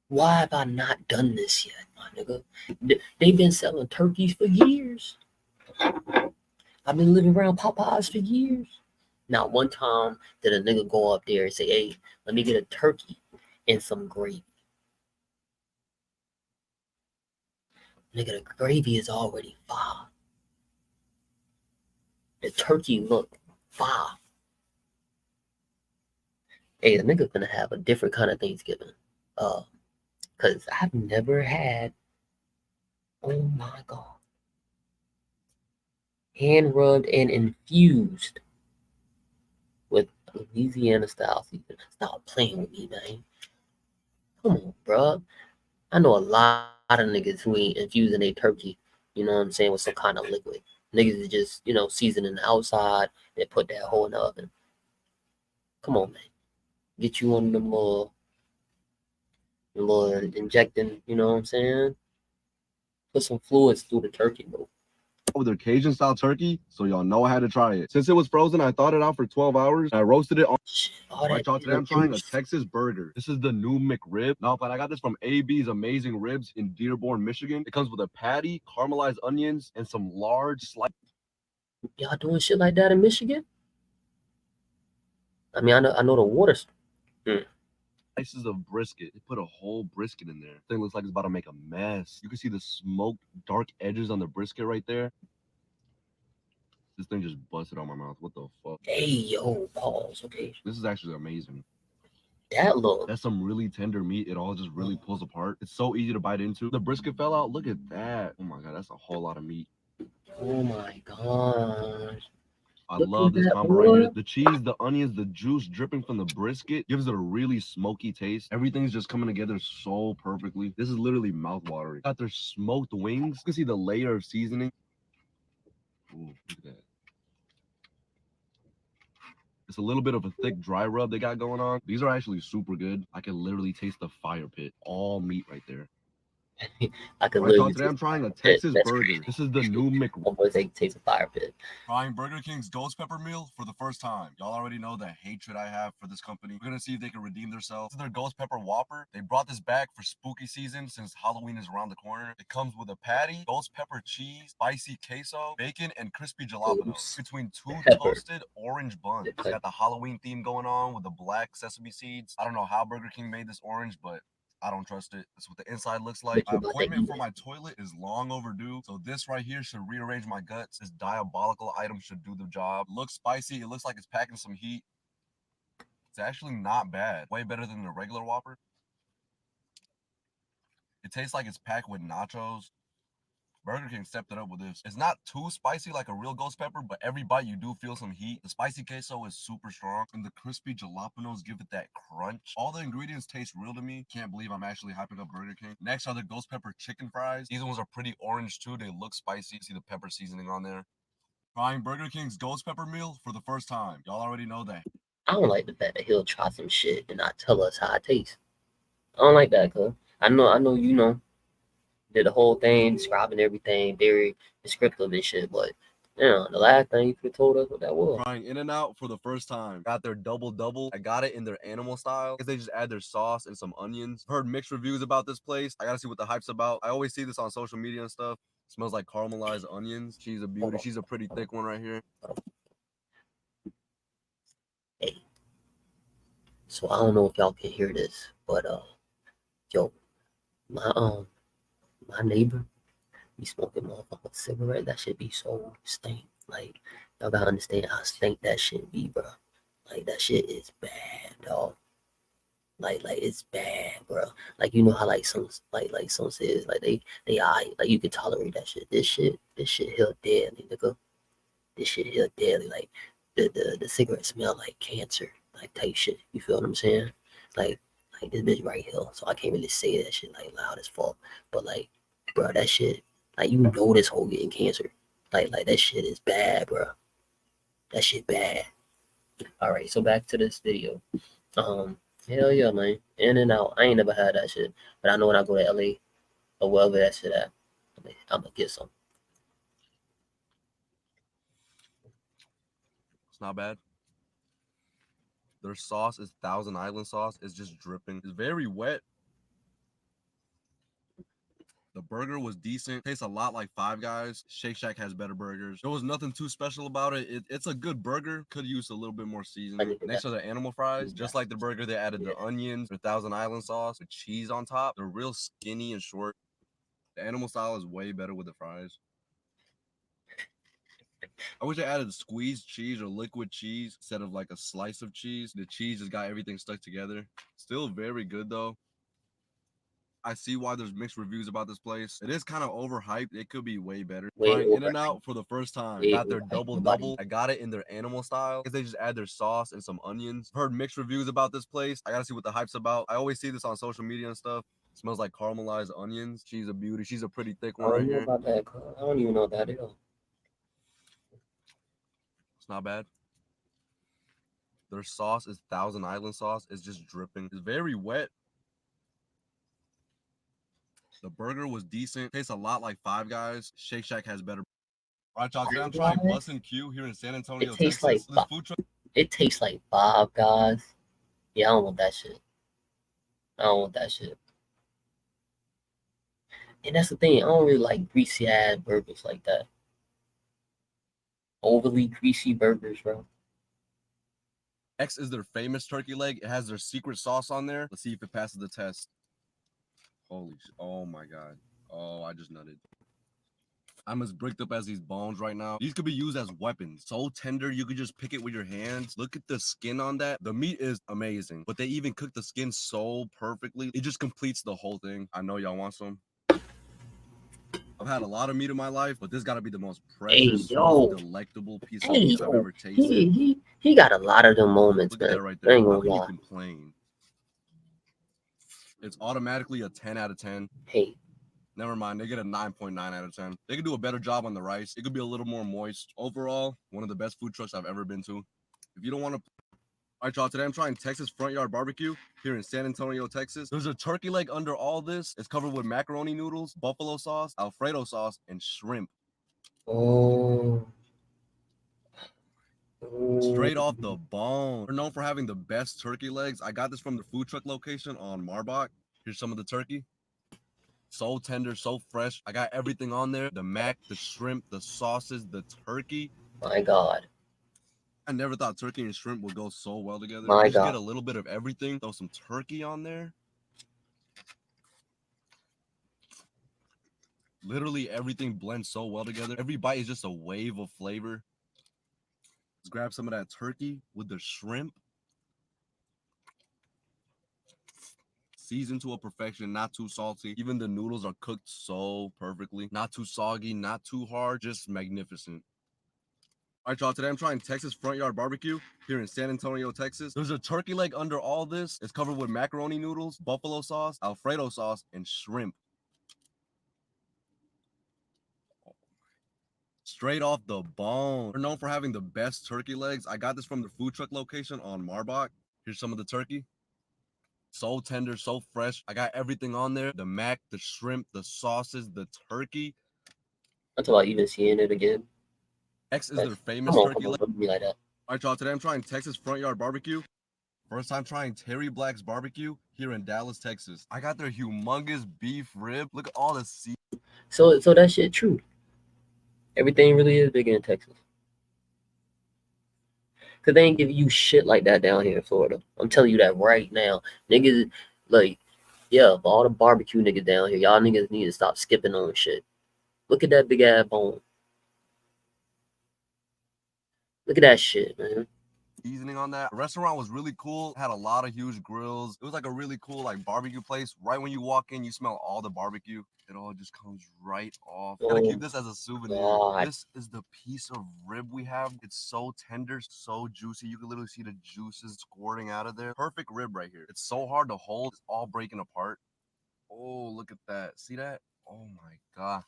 Why have I not done this yet, my nigga? They've been selling turkeys for years. I've been living around Popeyes for years. Not one time did a nigga go up there and say, hey, let me get a turkey and some gravy. Nigga, the gravy is already fire. The turkey look fire. Hey, the nigga gonna have a different kind of Thanksgiving. Cause I've never had, oh my God, hand rubbed and infused with Louisiana style seasoning. Stop playing with me, man. Come on, bro. I know a lot of niggas who ain't infusing a turkey, you know what I'm saying, with some kind of liquid. Niggas is just, you know, seasoning the outside and put that whole in the oven. Come on, man. Get you on them little injecting, you know what I'm saying? Put some fluids through the turkey, bro. With their Cajun style turkey, so y'all know I had to try it. Since it was frozen, I thawed it out for 12 hours. I roasted it on. Right, y'all, today I'm trying a Texas burger. This is the new McRib. No, but I got this from AB's Amazing Ribs in Dearborn, Michigan. It comes with a patty, caramelized onions, and some large slices. Y'all doing shit like that in Michigan? I mean, I know the water's. Slices of brisket. They put a whole brisket in there. Thing looks like it's about to make a mess. You can see the smoked dark edges on the brisket right there. This thing just busted on my mouth. What the fuck? Hey, yo, pause. Okay. This is actually amazing. That's some really tender meat. It all just really pulls apart. It's so easy to bite into. The brisket fell out. Look at that. Oh my God, that's a whole lot of meat. Oh my gosh. I love this combo right here. The cheese, the onions, the juice dripping from the brisket gives it a really smoky taste. Everything's just coming together so perfectly. This is literally mouth-watering. Got their smoked wings. You can see the layer of seasoning. Ooh, look at that. It's a little bit of a thick dry rub they got going on. These are actually super good. I can literally taste the fire pit. All meat right there. I could Right, y'all, literally today I'm taste trying a pit. Texas That's burger. crazy. This is the new My boy say taste a fire pit. Trying Burger King's ghost pepper meal for the first time. Y'all already know the hatred I have for this company. We're gonna see if they can redeem themselves. This is their ghost pepper Whopper. They brought this back for spooky season since Halloween is around the corner. It comes with a patty, ghost pepper cheese, spicy queso, bacon, and crispy jalapenos between two toasted orange buns. It's got the Halloween theme going on with the black sesame seeds. I don't know how Burger King made this orange, but I don't trust it. That's what the inside looks like. My appointment for my toilet is long overdue. So this right here should rearrange my guts. This diabolical item should do the job. Looks spicy. It looks like it's packing some heat. It's actually not bad. Way better than the regular Whopper. It tastes like it's packed with nachos. Burger King stepped it up with this. It's not too spicy like a real ghost pepper, but every bite you do feel some heat. The spicy queso is super strong, and the crispy jalapenos give it that crunch. All the ingredients taste real to me. Can't believe I'm actually hyping up Burger King. Next are the ghost pepper chicken fries. These ones are pretty orange too. They look spicy. See the pepper seasoning on there. Trying Burger King's ghost pepper meal for the first time. Y'all already know that. I don't like the fact that he'll try some shit and not tell us how it tastes. I don't like that, cuz. I know, you know, did the whole thing, describing everything, very descriptive and shit, but you know, the last thing you could have told us what that was. Trying In-N-Out for the first time. Got their double. I got it in their animal style because they just add their sauce and some onions. Heard mixed reviews about this place. I gotta see what the hype's about. I always see this on social media and stuff. Smells like caramelized onions. She's a beauty. She's a pretty thick one right here. Hey, so I don't know if y'all can hear this, but yo, my neighbor be smoking motherfucking cigarette. That shit be so stink. Like y'all gotta understand how stink that shit be, bro. Like that shit is bad, dog. Like it's bad, bro. Like you know how like some says like they alright, like you can tolerate that shit. This shit here deadly, nigga. This shit here deadly. Like the cigarette smell like cancer, like type shit. You feel what I'm saying? Like this bitch right here. So I can't really say that shit like loud as fuck. But like, bro, that shit, like you know this whole getting cancer. Like that shit is bad, bro. That shit bad. All right, so back to this video. Hell yeah, man. In-N-Out. I ain't never had that shit, but I know when I go to LA or wherever that shit at, I'm gonna get some. It's not bad. Their sauce is Thousand Island sauce. It's just dripping. It's very wet. The burger was decent. Tastes a lot like Five Guys. Shake Shack has better burgers. There was nothing too special about it. It's a good burger. Could use a little bit more seasoning. Next are the animal fries. Just like the burger, they added the onions, the Thousand Island sauce, with cheese on top. They're real skinny and short. The animal style is way better with the fries. I wish I added squeezed cheese or liquid cheese instead of like a slice of cheese. The cheese just got everything stuck together. Still very good though. I see why there's mixed reviews about this place. It is kind of overhyped. It could be way better. Trying In-N-Out for the first time. Got their double. I got it in their animal style because they just add their sauce and some onions. Heard mixed reviews about this place. I gotta see what the hype's about. I always see this on social media and stuff. Smells like caramelized onions. She's a beauty. She's a pretty thick one right here. About that. I don't even know what that is. It's not bad. Their sauce is Thousand Island sauce. It's just dripping. It's very wet. The burger was decent. Tastes a lot like Five Guys. Shake Shack has better. All right, y'all. Today I'm trying Bussin' Q here in San Antonio, Texas. It tastes like Five Guys. Yeah, I don't want that shit. I don't want that shit. And that's the thing. I don't really like greasy ass burgers like that. Overly greasy burgers, bro. X is their famous turkey leg. It has their secret sauce on there. Let's see if it passes the test. Holy shit. Oh my god. Oh, I just nutted. I'm as bricked up as these bones right now. These could be used as weapons. So tender, you could just pick it with your hands. Look at the skin on that. The meat is amazing, but they even cook the skin so perfectly. It just completes the whole thing. I know y'all want some. I've had a lot of meat in my life, but this gotta be the most precious, delectable piece of meat I've ever tasted. He got a lot of them moments, Look man. at that right there. I ain't How gonna can you lie. complain? It's automatically a 10 out of 10. Hey, never mind. They get a 9.9 out of 10. They could do a better job on the rice. It could be a little more moist. Overall, one of the best food trucks I've ever been to. If you don't want to All right, y'all. Today I'm trying Texas front yard barbecue here in San Antonio, Texas. There's a turkey leg under all this. It's covered with macaroni noodles, buffalo sauce, Alfredo sauce, and shrimp. Oh. Straight off the bone. We're known for having the best turkey legs. I got this from the food truck location on Marbach. Here's some of the turkey. So tender, so fresh. I got everything on there. The mac, the shrimp, the sauces, the turkey. My God. I never thought turkey and shrimp would go so well together. My Just God. get a little bit of everything. Throw some turkey on there. Literally everything blends so well together. Every bite is just a wave of flavor. Let's grab some of that turkey with the shrimp. Seasoned to a perfection, not too salty. Even the noodles are cooked so perfectly. Not too soggy, not too hard, just magnificent. All right, y'all. Today I'm trying Texas front yard barbecue here in San Antonio, Texas. There's a turkey leg under all this. It's covered with macaroni noodles, buffalo sauce, Alfredo sauce, and shrimp. Straight off the bone. We're known for having the best turkey legs. I got this from the food truck location on Marbach. Here's some of the turkey. So tender, so fresh. I got everything on there. The mac, the shrimp, the sauces, the turkey. I'm talking about even seeing it again. X is their famous Come on, turkey leg. don't be like that. All right, y'all. Today I'm trying Texas front yard barbecue. First time trying Terry Black's barbecue here in Dallas, Texas. I got their humongous beef rib. Look at all the seeds. So that shit true. Everything really is bigger in Texas. Cause they ain't give you shit like that down here in Florida. I'm telling you that right now. Niggas, like, yeah, for all the barbecue niggas down here, y'all niggas need to stop skipping on shit. Look at that big ass bone. Look at that shit, man. Seasoning on that. The restaurant was really cool. Had a lot of huge grills. It was like a really cool like barbecue place. Right when you walk in, you smell all the barbecue. It all just comes right off. Gotta keep this as a souvenir. God. This is the piece of rib we have. It's so tender, so juicy. You can literally see the juices squirting out of there. Perfect rib right here. It's so hard to hold. It's all breaking apart. Oh, look at that. See that? Oh my God.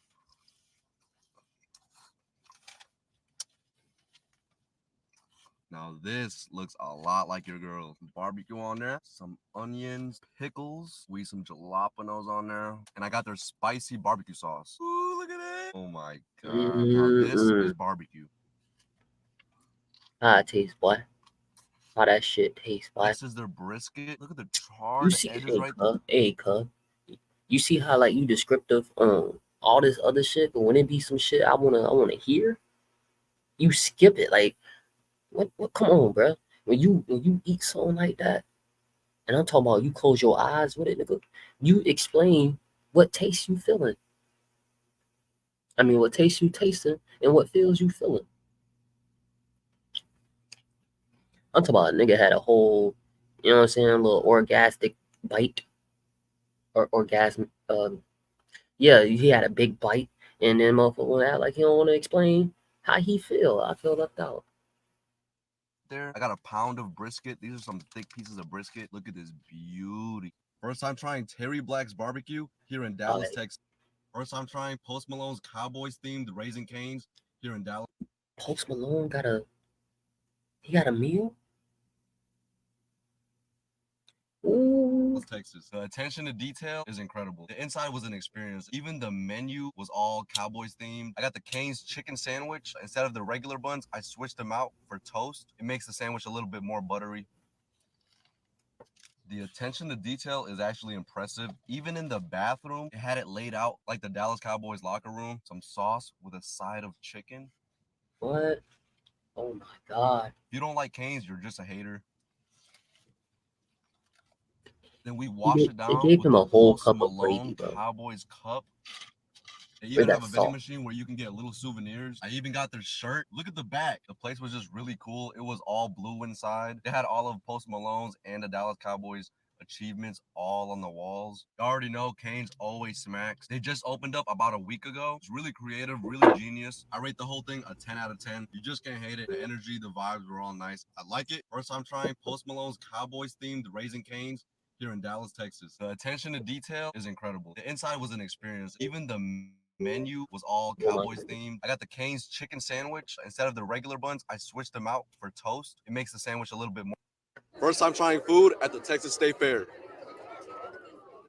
Now this looks a lot like your girl. Barbecue on there, some onions, pickles, squeeze some jalapenos on there, and I got their spicy barbecue sauce. Ooh, look at it! Oh my God! Now this is barbecue. How it tastes, boy. How that shit tastes, boy. This is their brisket. Look at the You charred see, edges right there. cuz. You see how like you descriptive all this other shit, but when it be some shit I wanna hear, you skip it. Like what come on, bro. When you eat something like that, and I'm talking about you close your eyes with it, nigga, you explain what taste you feeling. I mean what taste you tasting and what feels you feeling. I'm talking about a nigga had a whole, you know what I'm saying, little orgasmic bite. Or orgasm yeah, he had a big bite and then motherfucker wanna act like he don't wanna explain how he feel. I feel left out. There, I got a pound of brisket. These are some thick pieces of brisket. Look at this beauty. First time trying Terry Black's barbecue here in Dallas, Texas. First time trying Post Malone's Cowboys themed Raising Cane's here in Dallas. Post Malone got a meal? Ooh. Texas. The attention to detail is incredible. The inside was an experience. Even the menu was all Cowboys themed. I got the Cane's chicken sandwich. Instead of the regular buns, I switched them out for toast. It makes the sandwich a little bit more buttery. The attention to detail is actually impressive. Even in the bathroom, it had it laid out like the Dallas Cowboys locker room. Some sauce with a side of chicken. What? Oh my God. If you don't like Cane's, you're just a hater. Then we wash it down. It gave with him the a whole Post cup of Malone gravy, bro. Cowboys cup. They Where's even that have a vending salt? machine where you can get little souvenirs. I even got their shirt. Look at the back. The place was just really cool. It was all blue inside. They had all of Post Malone's and the Dallas Cowboys achievements all on the walls. You already know Cane's always smacks. They just opened up about a week ago. It's really creative, really genius. I rate the whole thing a 10 out of 10. You just can't hate it. The energy, the vibes were all nice. I like it. First time trying Post Malone's Cowboys themed Raising Cane's here in Dallas, Texas. The attention to detail is incredible. The inside was an experience. Even the menu was all Cowboys themed. I got the Cane's chicken sandwich. Instead of the regular buns, I switched them out for toast. It makes the sandwich a little bit more. First time trying food at the Texas State Fair.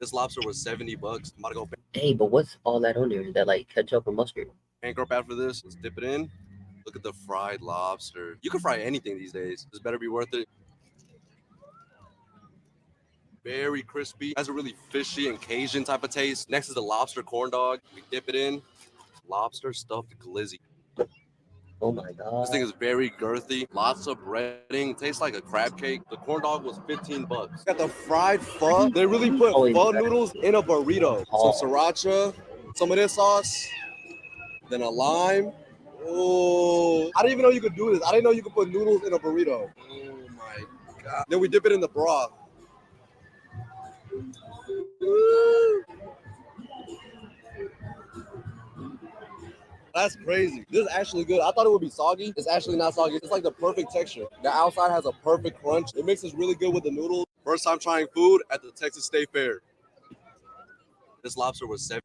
This lobster was $70. I'm about to go Hey, but what's all that on there? Is that like ketchup and mustard? bankrupt after this. Let's dip it in. Look at the fried lobster. You can fry anything these days. This better be worth it. Very crispy. Has a really fishy and Cajun type of taste. Next is the lobster corn dog. We dip it in. Lobster stuffed glizzy. Oh my god. This thing is very girthy. Lots of breading. Tastes like a crab cake. The corn dog was $15. Got the fried pho. They really put pho noodles in a burrito. Some sriracha, some of this sauce, then a lime. Oh, I didn't even know you could do this. I didn't know you could put noodles in a burrito. Oh my god. Then we dip it in the broth. That's crazy. This is actually good. I thought it would be soggy. It's actually not soggy. It's like the perfect texture. The outside has a perfect crunch. It mixes really good with the noodles. First time trying food at the Texas State Fair. This lobster was $7.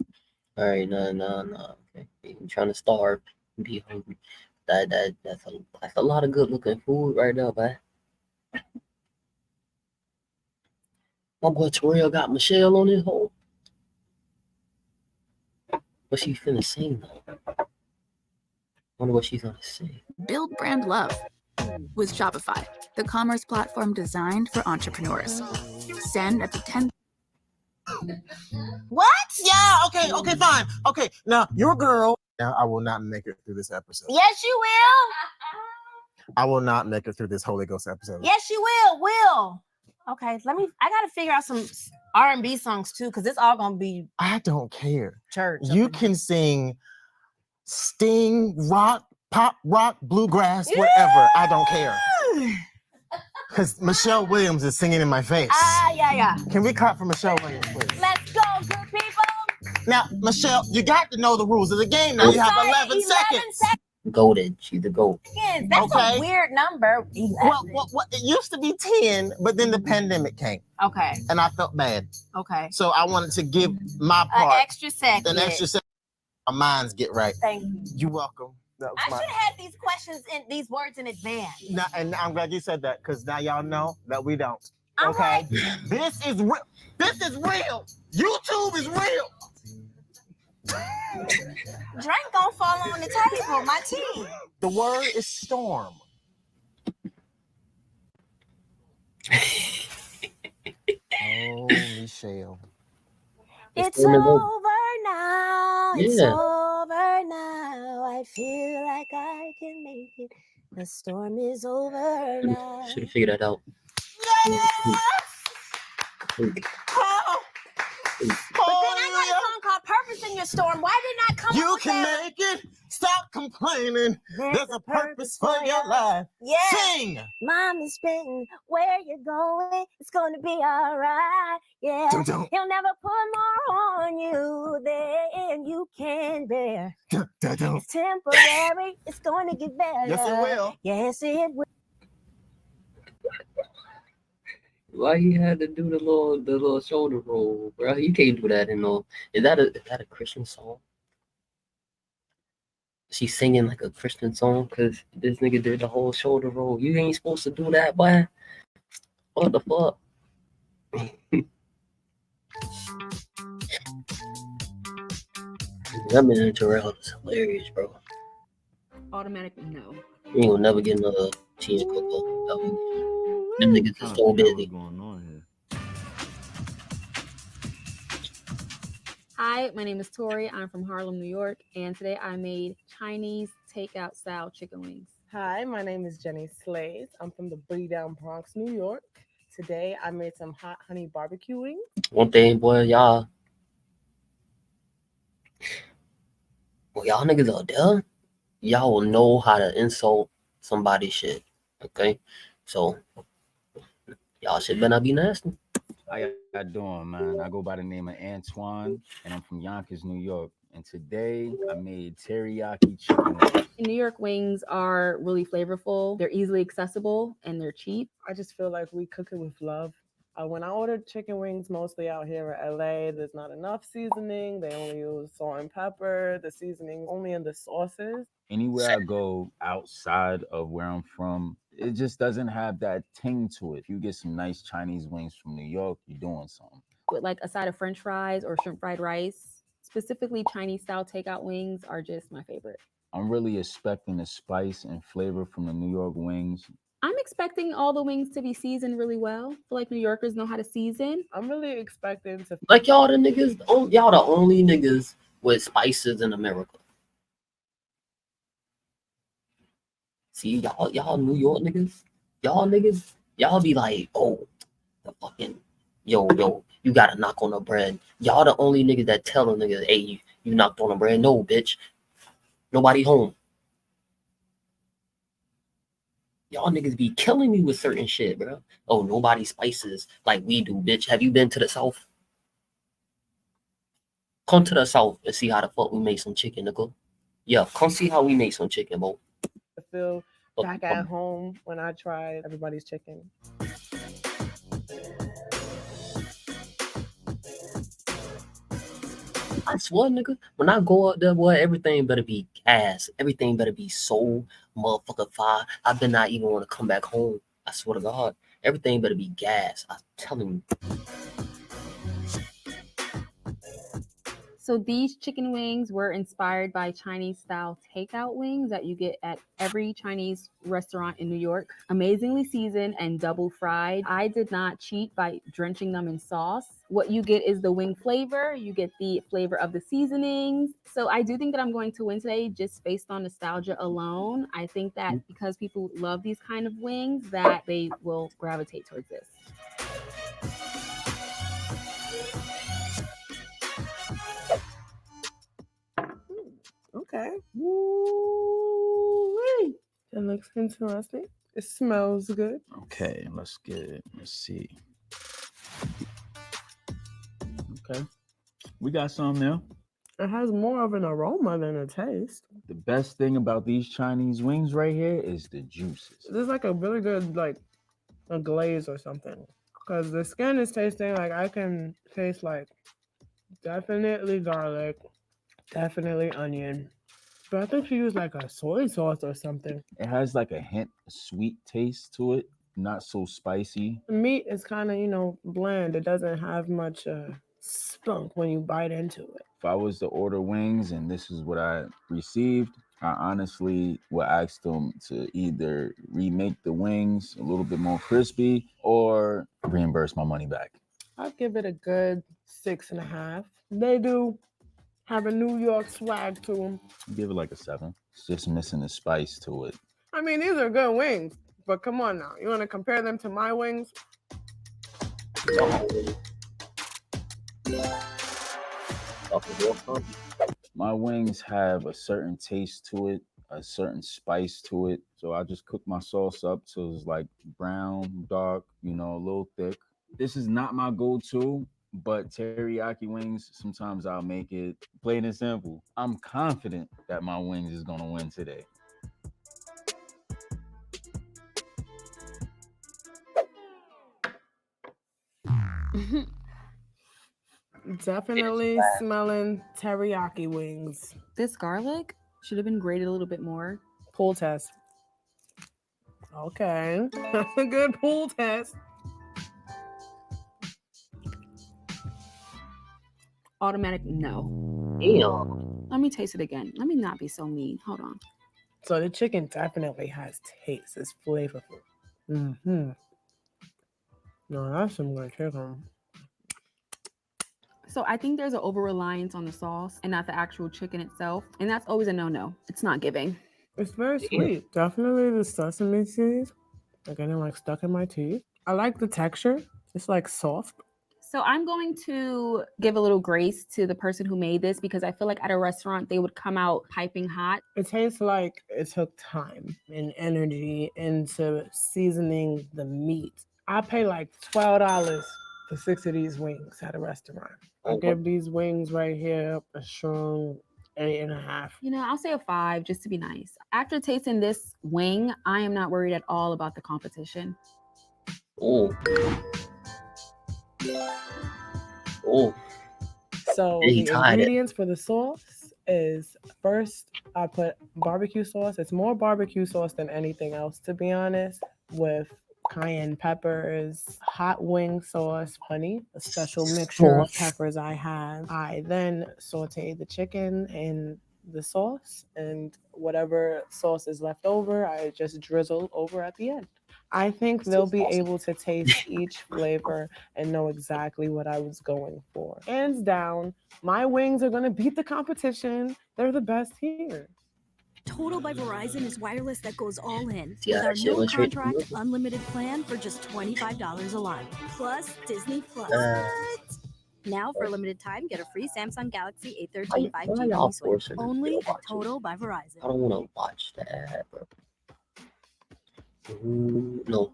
All right, no. Okay, I'm trying to starve and be hungry. That's a lot of good looking food right now, man. My boy Terrell got Michelle on his hole. What she finna sing though? Wonder what she's gonna sing. Build brand love with Shopify, the commerce platform designed for entrepreneurs. Send up to 10. What? Yeah, okay, fine. Okay, now you're a girl. Now I will not make it through this episode. Yes, you will. I will not make it through this Holy Ghost episode. Yes, you will. Okay, I gotta figure out some R&B songs too, because it's all gonna be I don't care. church. You can sing sting, rock, pop, rock, bluegrass, whatever. I don't care. Because Michelle Williams is singing in my face. Yeah. Can we clap for Michelle Williams, please? Let's go, good people. Now, Michelle, you got to know the rules of the game. Now you have 11 seconds. Goated. She's the goat. That's a weird number. 11. Well, it used to be 10, but then the pandemic came. Okay. And I felt bad. Okay. So I wanted to give my part An extra second. My minds get right. Thank you. You're welcome. I should have had these questions in these words in advance. Now, and I'm glad you said that because now y'all know that we don't. I'm okay. This is real. This is real. YouTube is real. Drink gonna fall on the table. My tea. The word is storm. Oh, Michelle. It's over now. It's over now. I feel like I can make it. The storm is over now. Should have figured that out. But then I got a song called Purpose in Your Storm. Why did not come You up can with that? make it. Stop complaining. There's a purpose for your life. Yeah. Sing. Mom is spitting where you're going. It's going to be all right. Yeah. Dun-dun. He'll never put more on you than you can bear. Dun-dun. It's temporary. It's going to get better. Yes, it will. Yes, it will. Why he had to do the little shoulder roll, bro? You can't do that in no. Is that a Christian song? She's singing like a Christian song because this nigga did the whole shoulder roll. You ain't supposed to do that, boy. What the fuck? That man Terrell is hilarious, bro. Automatically no. You ain't gonna never get another cheese and cocoa. Them niggas is so busy. Going on here? Hi, my name is Tori. I'm from Harlem, New York, and today I made Chinese takeout style chicken wings. Hi, my name is Jenny Slays. I'm from the Booty Down Bronx, New York. Today I made some hot honey barbecue wings. One thing, boy, y'all niggas out there, y'all will know how to insult somebody's shit. Okay, so y'all shit better not be nasty. How y'all doing, man? I go by the name of Antoine, and I'm from Yonkers, New York. And today I made teriyaki chicken wings. New York wings are really flavorful. They're easily accessible and they're cheap. I just feel like we cook it with love. When I ordered chicken wings, mostly out here in LA, there's not enough seasoning. They only use salt and pepper. The seasoning only in the sauces. Anywhere I go outside of where I'm from, it just doesn't have that ting to it. If you get some nice Chinese wings from New York, you're doing something. With like a side of French fries or shrimp fried rice, specifically Chinese style takeout wings are just my favorite. I'm really expecting the spice and flavor from the New York wings. I'm expecting all the wings to be seasoned really well. I feel like New Yorkers know how to season. I'm really expecting to Like y'all the niggas, y'all the only niggas with spices in America. See, y'all New York niggas, y'all be like, oh, the fucking, yo, you gotta knock on the bread. Y'all the only niggas that tell a nigga, hey, you knocked on the bread. No, bitch, nobody home. Y'all niggas be killing me with certain shit, bro. Oh, nobody spices like we do, bitch. Have you been to the South? Come to the South and see how the fuck we make some chicken, nigga. Yeah, come see how we make some chicken, bro. I feel back at home when I tried everybody's chicken. I swear, nigga, when I go out there, boy, everything better be gas. Everything better be so motherfucker fire. I better not even want to come back home. I swear to God. Everything better be gas. I'm telling you. So these chicken wings were inspired by Chinese style takeout wings that you get at every Chinese restaurant in New York. Amazingly seasoned and double fried. I did not cheat by drenching them in sauce. What you get is the wing flavor. You get the flavor of the seasonings. So I do think that I'm going to win today just based on nostalgia alone. I think that because people love these kind of wings that they will gravitate towards this. Okay. Woo-wee. It looks interesting. It smells good. Okay, let's get it. Let's see. Okay, we got some now. It has more of an aroma than a taste. The best thing about these Chinese wings right here is the juices. There's like a really good, like a glaze or something. Because the skin is tasting like I can taste like definitely garlic, definitely onion. But I think she used like a soy sauce or something. It has like a hint of sweet taste to it, not so spicy. The meat is kind of, bland. It doesn't have much spunk when you bite into it. If I was to order wings and this is what I received, I honestly would ask them to either remake the wings a little bit more crispy or reimburse my money back. I'd give it a good 6.5. They do have a New York swag to them. Give it like a 7. It's just missing the spice to it. I mean, these are good wings, but come on now. You want to compare them to my wings? My wings have a certain taste to it, a certain spice to it. So I just cook my sauce up till it's like brown, dark, a little thick. This is not my go-to, but teriyaki wings, sometimes I'll make it plain and simple. I'm confident that my wings is gonna win today. Definitely smelling teriyaki wings. This garlic should have been grated a little bit more. Pull test. Okay. That's a good pull test. Automatic no. Damn. Let me taste it again. Let me not be so mean. Hold on. So the chicken definitely has taste. It's flavorful. Mm-hmm. No, that's some good chicken. So I think there's an over-reliance on the sauce and not the actual chicken itself. And that's always a no-no. It's not giving. It's very sweet. Definitely the sesame seeds are getting like stuck in my teeth. I like the texture. It's like soft. So I'm going to give a little grace to the person who made this because I feel like at a restaurant, they would come out piping hot. It tastes like it took time and energy into seasoning the meat. I pay like $12 for 6 of these wings at a restaurant. I'll give these wings right here a strong 8.5. I'll say a 5 just to be nice. After tasting this wing, I am not worried at all about the competition. Oh. Oh, So he the tied it. ingredients for the sauce is first I put barbecue sauce. It's more barbecue sauce than anything else, to be honest, with cayenne peppers, hot wing sauce, honey, a special mixture of peppers I have. I then saute the chicken in the sauce, and whatever sauce is left over, I just drizzle over at the end. I think they'll be able to taste each flavor and know exactly what I was going for. Hands down, my wings are gonna beat the competition. They're the best here. Total by Verizon is wireless that goes all in See how with our that shit no went straight to contract you? unlimited plan for just $25 a line. Plus Disney Plus. Now for a limited time, get a free Samsung Galaxy A13 Why 5G y'all mini Switch forcing me to only at watch it? Total by Verizon. I don't want to watch that, bro. No.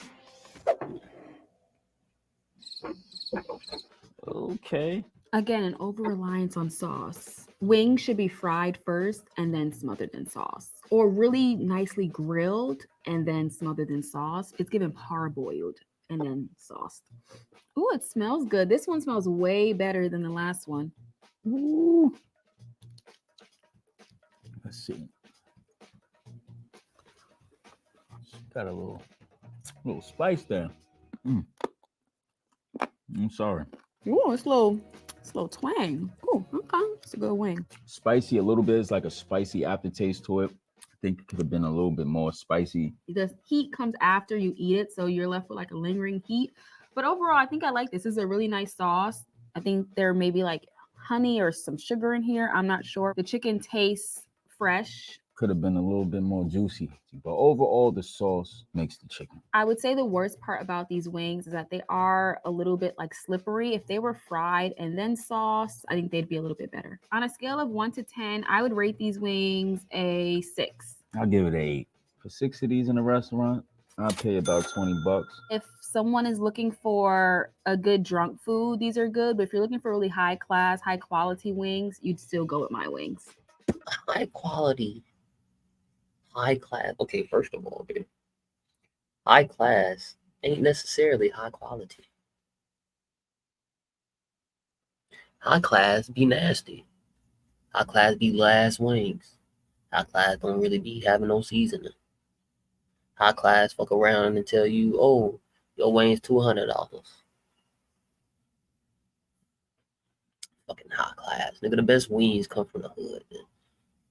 Okay. Again, an over-reliance on sauce. Wings should be fried first and then smothered in sauce. Or really nicely grilled and then smothered in sauce. It's given parboiled and then sauced. Ooh, it smells good. This one smells way better than the last one. Ooh. Let's see. Got a little spice there. I'm sorry. Ooh, it's a little twang. Ooh, okay. It's a good wing. Spicy a little bit. It's like a spicy aftertaste to it. I think it could have been a little bit more spicy. The heat comes after you eat it, so you're left with like a lingering heat. But overall, I think I like this. This is a really nice sauce. I think there may be like honey or some sugar in here. I'm not sure. The chicken tastes fresh. Could have been a little bit more juicy. But overall, the sauce makes the chicken. I would say the worst part about these wings is that they are a little bit like slippery. If they were fried and then sauced, I think they'd be a little bit better. On a scale of 1 to 10, I would rate these wings a 6. I'll give it an 8. For 6 of these in a restaurant, I'll pay about $20. If someone is looking for a good drunk food, these are good. But if you're looking for really high class, high quality wings, you'd still go with my wings. High quality. High class. Okay, first of all, dude. High class ain't necessarily high quality. High class be nasty. High class be last wings. High class don't really be having no seasoning. High class fuck around and tell you, oh, your wing's $200. Fucking high class. Nigga, the best wings come from the hood, man.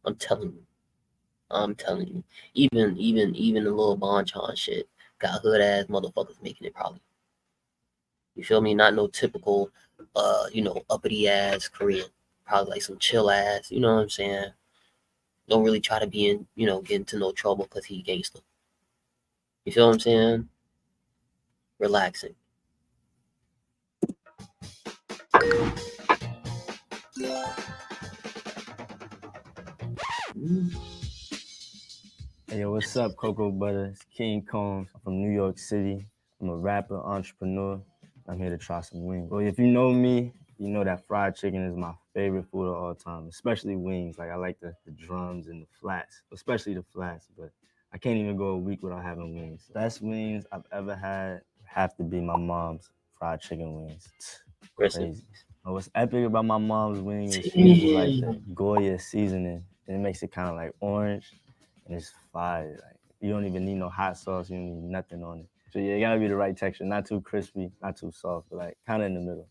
I'm telling you. Even the little Bonchon shit got hood ass motherfuckers making it probably. You feel me? Not no typical uppity ass Korean. Probably like some chill ass, you know what I'm saying? Don't really try to be in, get into no trouble because he gangster. You feel what I'm saying? Relaxing. Hey, yo, what's up, Cocoa Butter? It's King Combs. I'm from New York City. I'm a rapper, entrepreneur. I'm here to try some wings. Well, if you know me, you know that fried chicken is my favorite food of all time, especially wings. Like, I like the drums and the flats, especially the flats, but I can't even go a week without having wings. Best wings I've ever had have to be my mom's fried chicken wings. Crazy. But what's epic about my mom's wings is she uses like the Goya seasoning, and it makes it kind of like orange. And it's fire. Like, you don't even need no hot sauce. You don't need nothing on it. So yeah, it gotta be the right texture. Not too crispy, not too soft, but like kind of in the middle.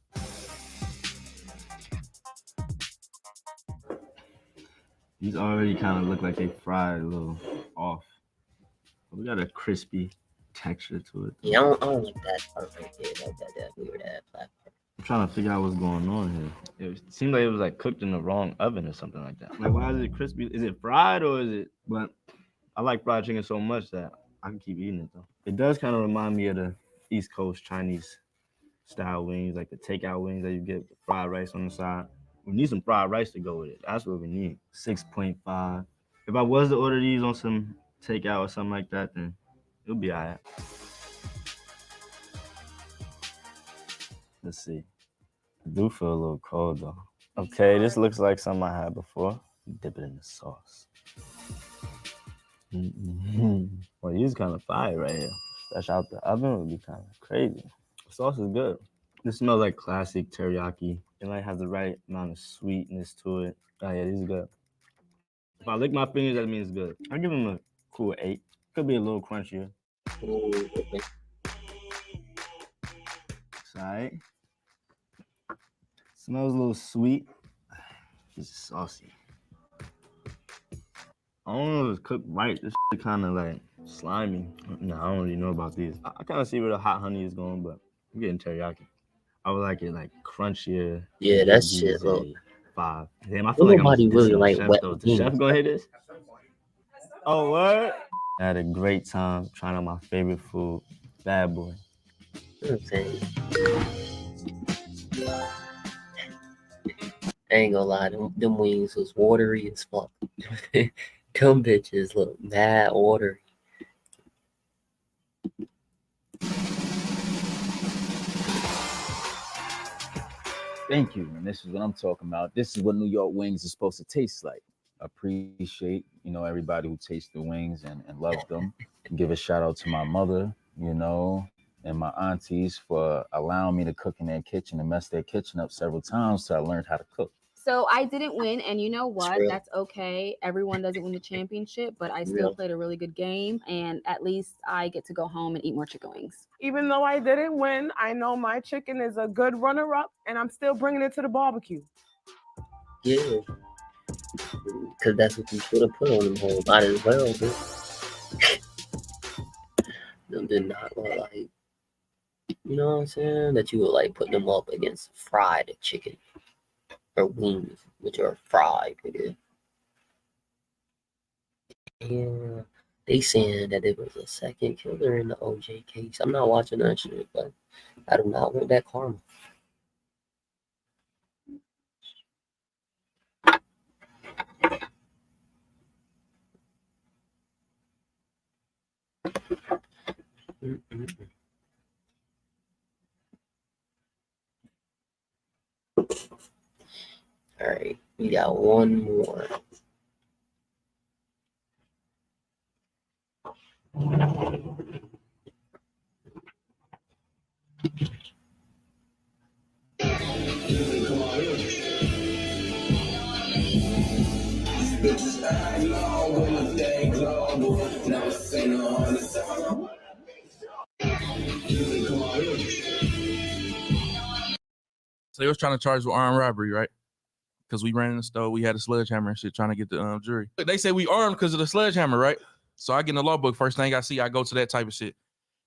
These already kind of look like they fried a little off. But we got a crispy texture to it. Yeah, I don't like that part right there. That weird ass platform. I'm trying to figure out what's going on here. It seemed like it was like cooked in the wrong oven or something like that. Like, why is it crispy? Is it fried or is it? But I like fried chicken so much that I can keep eating it though. It does kind of remind me of the East Coast Chinese style wings, like the takeout wings that you get with fried rice on the side. We need some fried rice to go with it. That's what we need. 6.5. If I was to order these on some takeout or something like that, then it'll be all right. Let's see. I do feel a little cold though. Okay, this looks like something I had before. Dip it in the sauce. Well, these kind of fire right here. Fresh out the oven would be kind of crazy. The sauce is good. This smells like classic teriyaki. It like has the right amount of sweetness to it. Oh yeah, this is good. If I lick my fingers, that means good. I give them a cool 8. Could be a little crunchier. Okay. It's alright. Smells a little sweet. It's saucy. I don't know if it's cooked right. This shit kind of like slimy. No, I don't really know about these. I kind of see where the hot honey is going, but I'm getting teriyaki. I would like it like crunchier. Yeah, Give that shit these look. a 5. Damn, I feel Don't like I'm nobody just really dissing the like chef wet though. Is the chef wings. gonna hit this? Oh, what? I had a great time trying out my favorite food, Bad Boy. You know what I'm saying? I ain't gonna lie, them wings was watery as fuck. Them bitches look mad watery. Thank you. And this is what I'm talking about. This is what New York wings is supposed to taste like. Appreciate, everybody who tastes the wings and love them. Give a shout out to my mother, and my aunties for allowing me to cook in their kitchen and mess their kitchen up several times till I learned how to cook. So I didn't win, and you know what? real. That's okay. Everyone doesn't win the championship, but I still Real. played a really good game, and at least I get to go home and eat more chicken wings. Even though I didn't win, I know my chicken is a good runner-up, and I'm still bringing it to the barbecue. Yeah. Because that's what you should have put on them whole. Might as well, dude. Them did not look like, you know what I'm saying? That you would like put them up against fried chicken or wings, which are fried, nigga. Yeah, they saying that it was a second killer in the OJ case. I'm not watching that shit, but I do not want that karma. Mm-mm. All right, we got one more. So they was trying to charge with armed robbery, right? Because we ran in the store, we had a sledgehammer and shit trying to get the jury. They say we armed because of the sledgehammer, right? So I get in the law book, first thing I see, I go to that type of shit.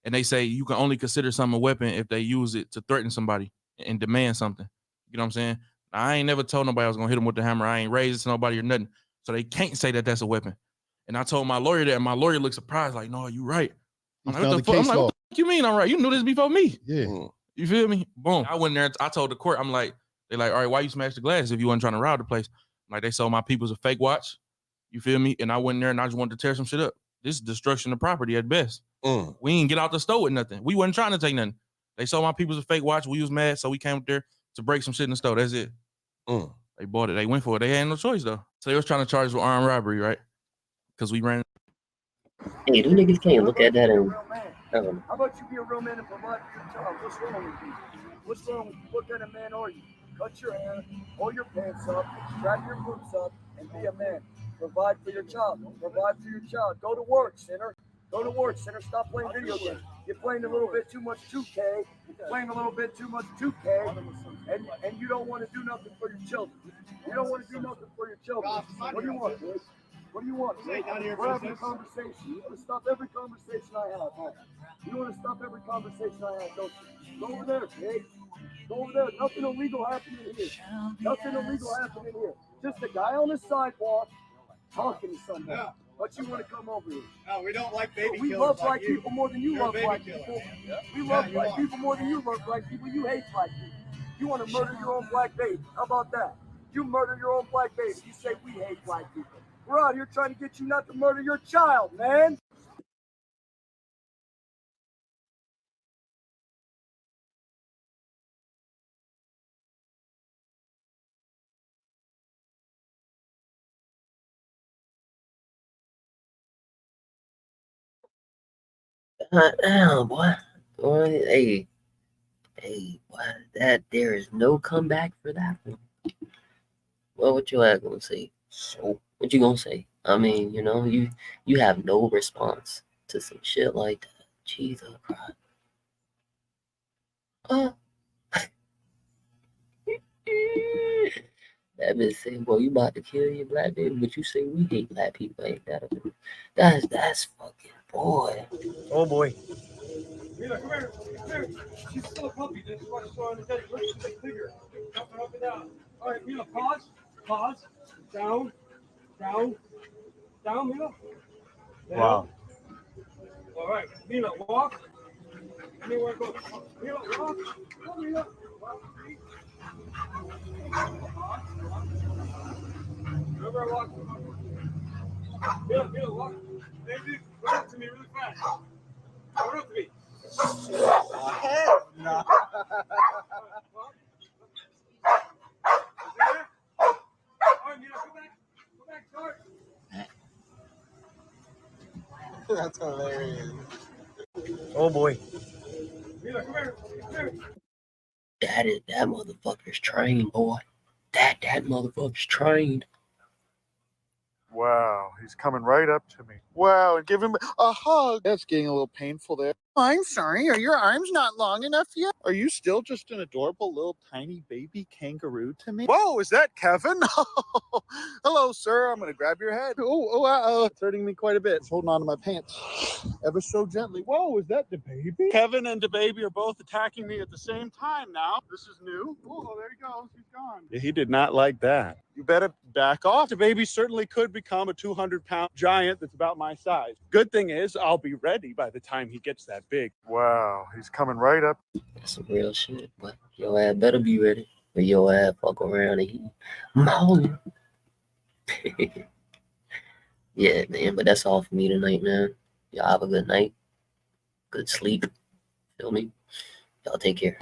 And they say you can only consider something a weapon if they use it to threaten somebody and demand something. You know what I'm saying? Now, I ain't never told nobody I was gonna hit them with the hammer. I ain't raised it to nobody or nothing. So they can't say that that's a weapon. And I told my lawyer that, and my lawyer looked surprised, like, no, you right. I'm like, what the fuck? I'm like, what the fuck you mean I'm right? You knew this before me. Yeah. You feel me? Boom. I went there, I told the court, I'm like, they like, all right, why you smash the glass if you wasn't trying to rob the place? Like, they sold my people's a fake watch. You feel me? And I went in there and I just wanted to tear some shit up. This is destruction of property at best. We ain't get out the store with nothing. We wasn't trying to take nothing. They sold my people's a fake watch. We was mad, so we came up there to break some shit in the store. That's it. They bought it. They went for it. They had no choice, though. So they was trying to charge us with armed robbery, right? Because we ran. Hey, them niggas can't look at that and. How about you be a real man and provide for your child? What's wrong with you? What's wrong with you? What kind of man are you? Cut your hair, pull your pants up, strap your boots up, and be a man. Provide for your child. Provide for your child. Go to work, sinner. Go to work, sinner. Stop playing video games. You're playing a little bit too much 2K. You're playing a little bit too much 2K, and you don't want to do nothing for your children. You don't want to do nothing for your children. What do you want, boys? What do you want? We're having a conversation. You want to stop every conversation I have, huh? You want to stop every conversation I have, don't you? Go over there, kid. Go over there. Nothing illegal happening here. Nothing illegal happening here. Just a guy on the sidewalk talking to somebody. But you want to come over here. No, we don't like baby killers. We love black people more than you love black people. We love black people more than you love black people. You hate black people. You want to murder your own black baby. How about that? You murder your own black baby. You say we hate black people. We're out here trying to get you not to murder your child, man. Damn, boy. Boy, hey. Hey, what? That there is no comeback for that one. Well, what you gonna say? So, what you gonna say? I mean, you have no response to some shit like that. Jesus Christ. That bitch say, "Boy, you about to kill your black baby," but you say we hate black people. Ain't that that's fucking boy. Oh boy. Mila, come here. Come here. She's still a puppy. This is why she's on the day. Look, she's getting bigger. Jumping up and down. All right, Mila, pause. Pause. Down. Down. Down, Mila. Down. Wow. All right, Mila, walk. Anywhere go. Mila, walk. Go, Mila. Walk. Remember I walk. Mila, Mila, walk. Baby, run up to me really fast. Run up to me. Hell no. That's hilarious. Oh boy. That motherfucker's trained, boy. That motherfucker's trained. Wow, he's coming right up to me. Wow, and give him a hug. That's getting a little painful there. I'm sorry, are your arms not long enough yet? Are you still just an adorable little tiny baby kangaroo to me? Whoa, is that Kevin? Hello, sir. I'm going to grab your head. It's hurting me quite a bit. It's holding on to my pants ever so gently. Whoa, is that the baby? Kevin and the baby are both attacking me at the same time now. This is new. Oh, there he goes. He's gone. Yeah, he did not like that. You better back off. The baby certainly could become a 200-pound giant that's about my size. Good thing is, I'll be ready by the time he gets that big. Wow, he's coming right up. That's some real shit, but your ass better be ready. Or your ass fuck around and he mauling. Yeah, man, but that's all for me tonight, man. Y'all have a good night. Good sleep. Feel me? Y'all take care.